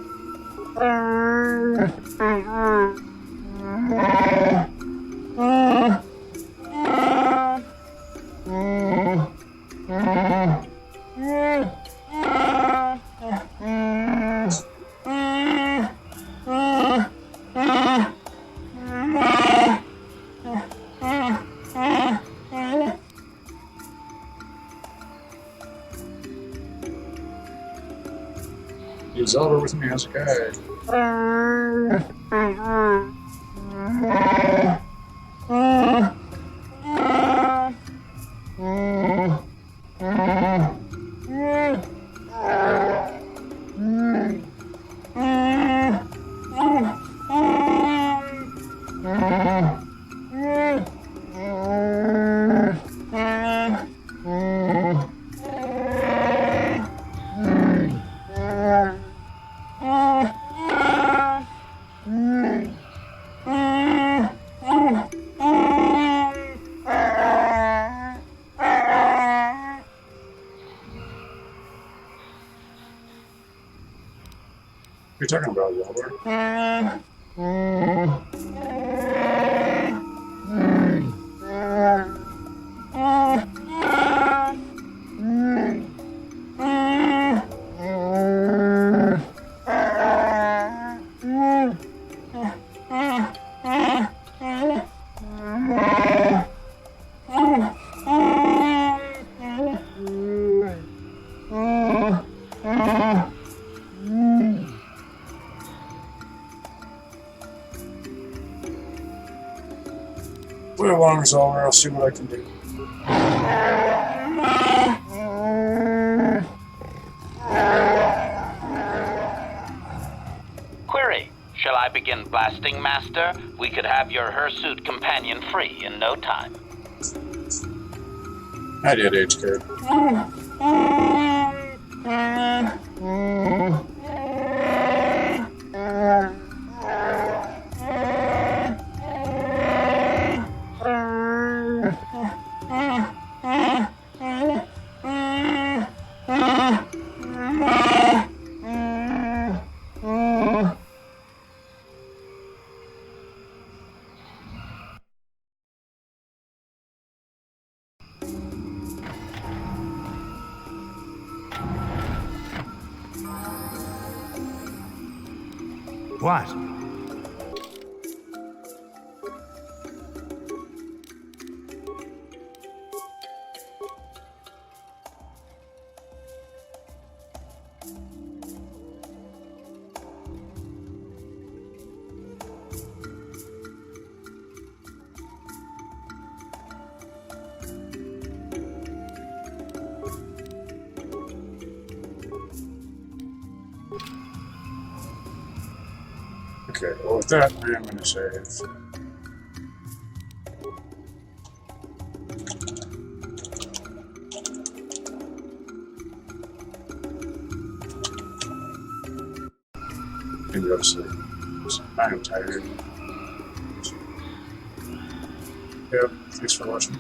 He's over with me as a guide. You're talking about Wilbur. Put it along as over, I'll see what I can do. Query, shall I begin blasting, Master? We could have your hirsute companion free in no time. I did, HK. What? Okay, well with that, I am going to save. And go to sleep. I am tired. Yep, thanks for watching.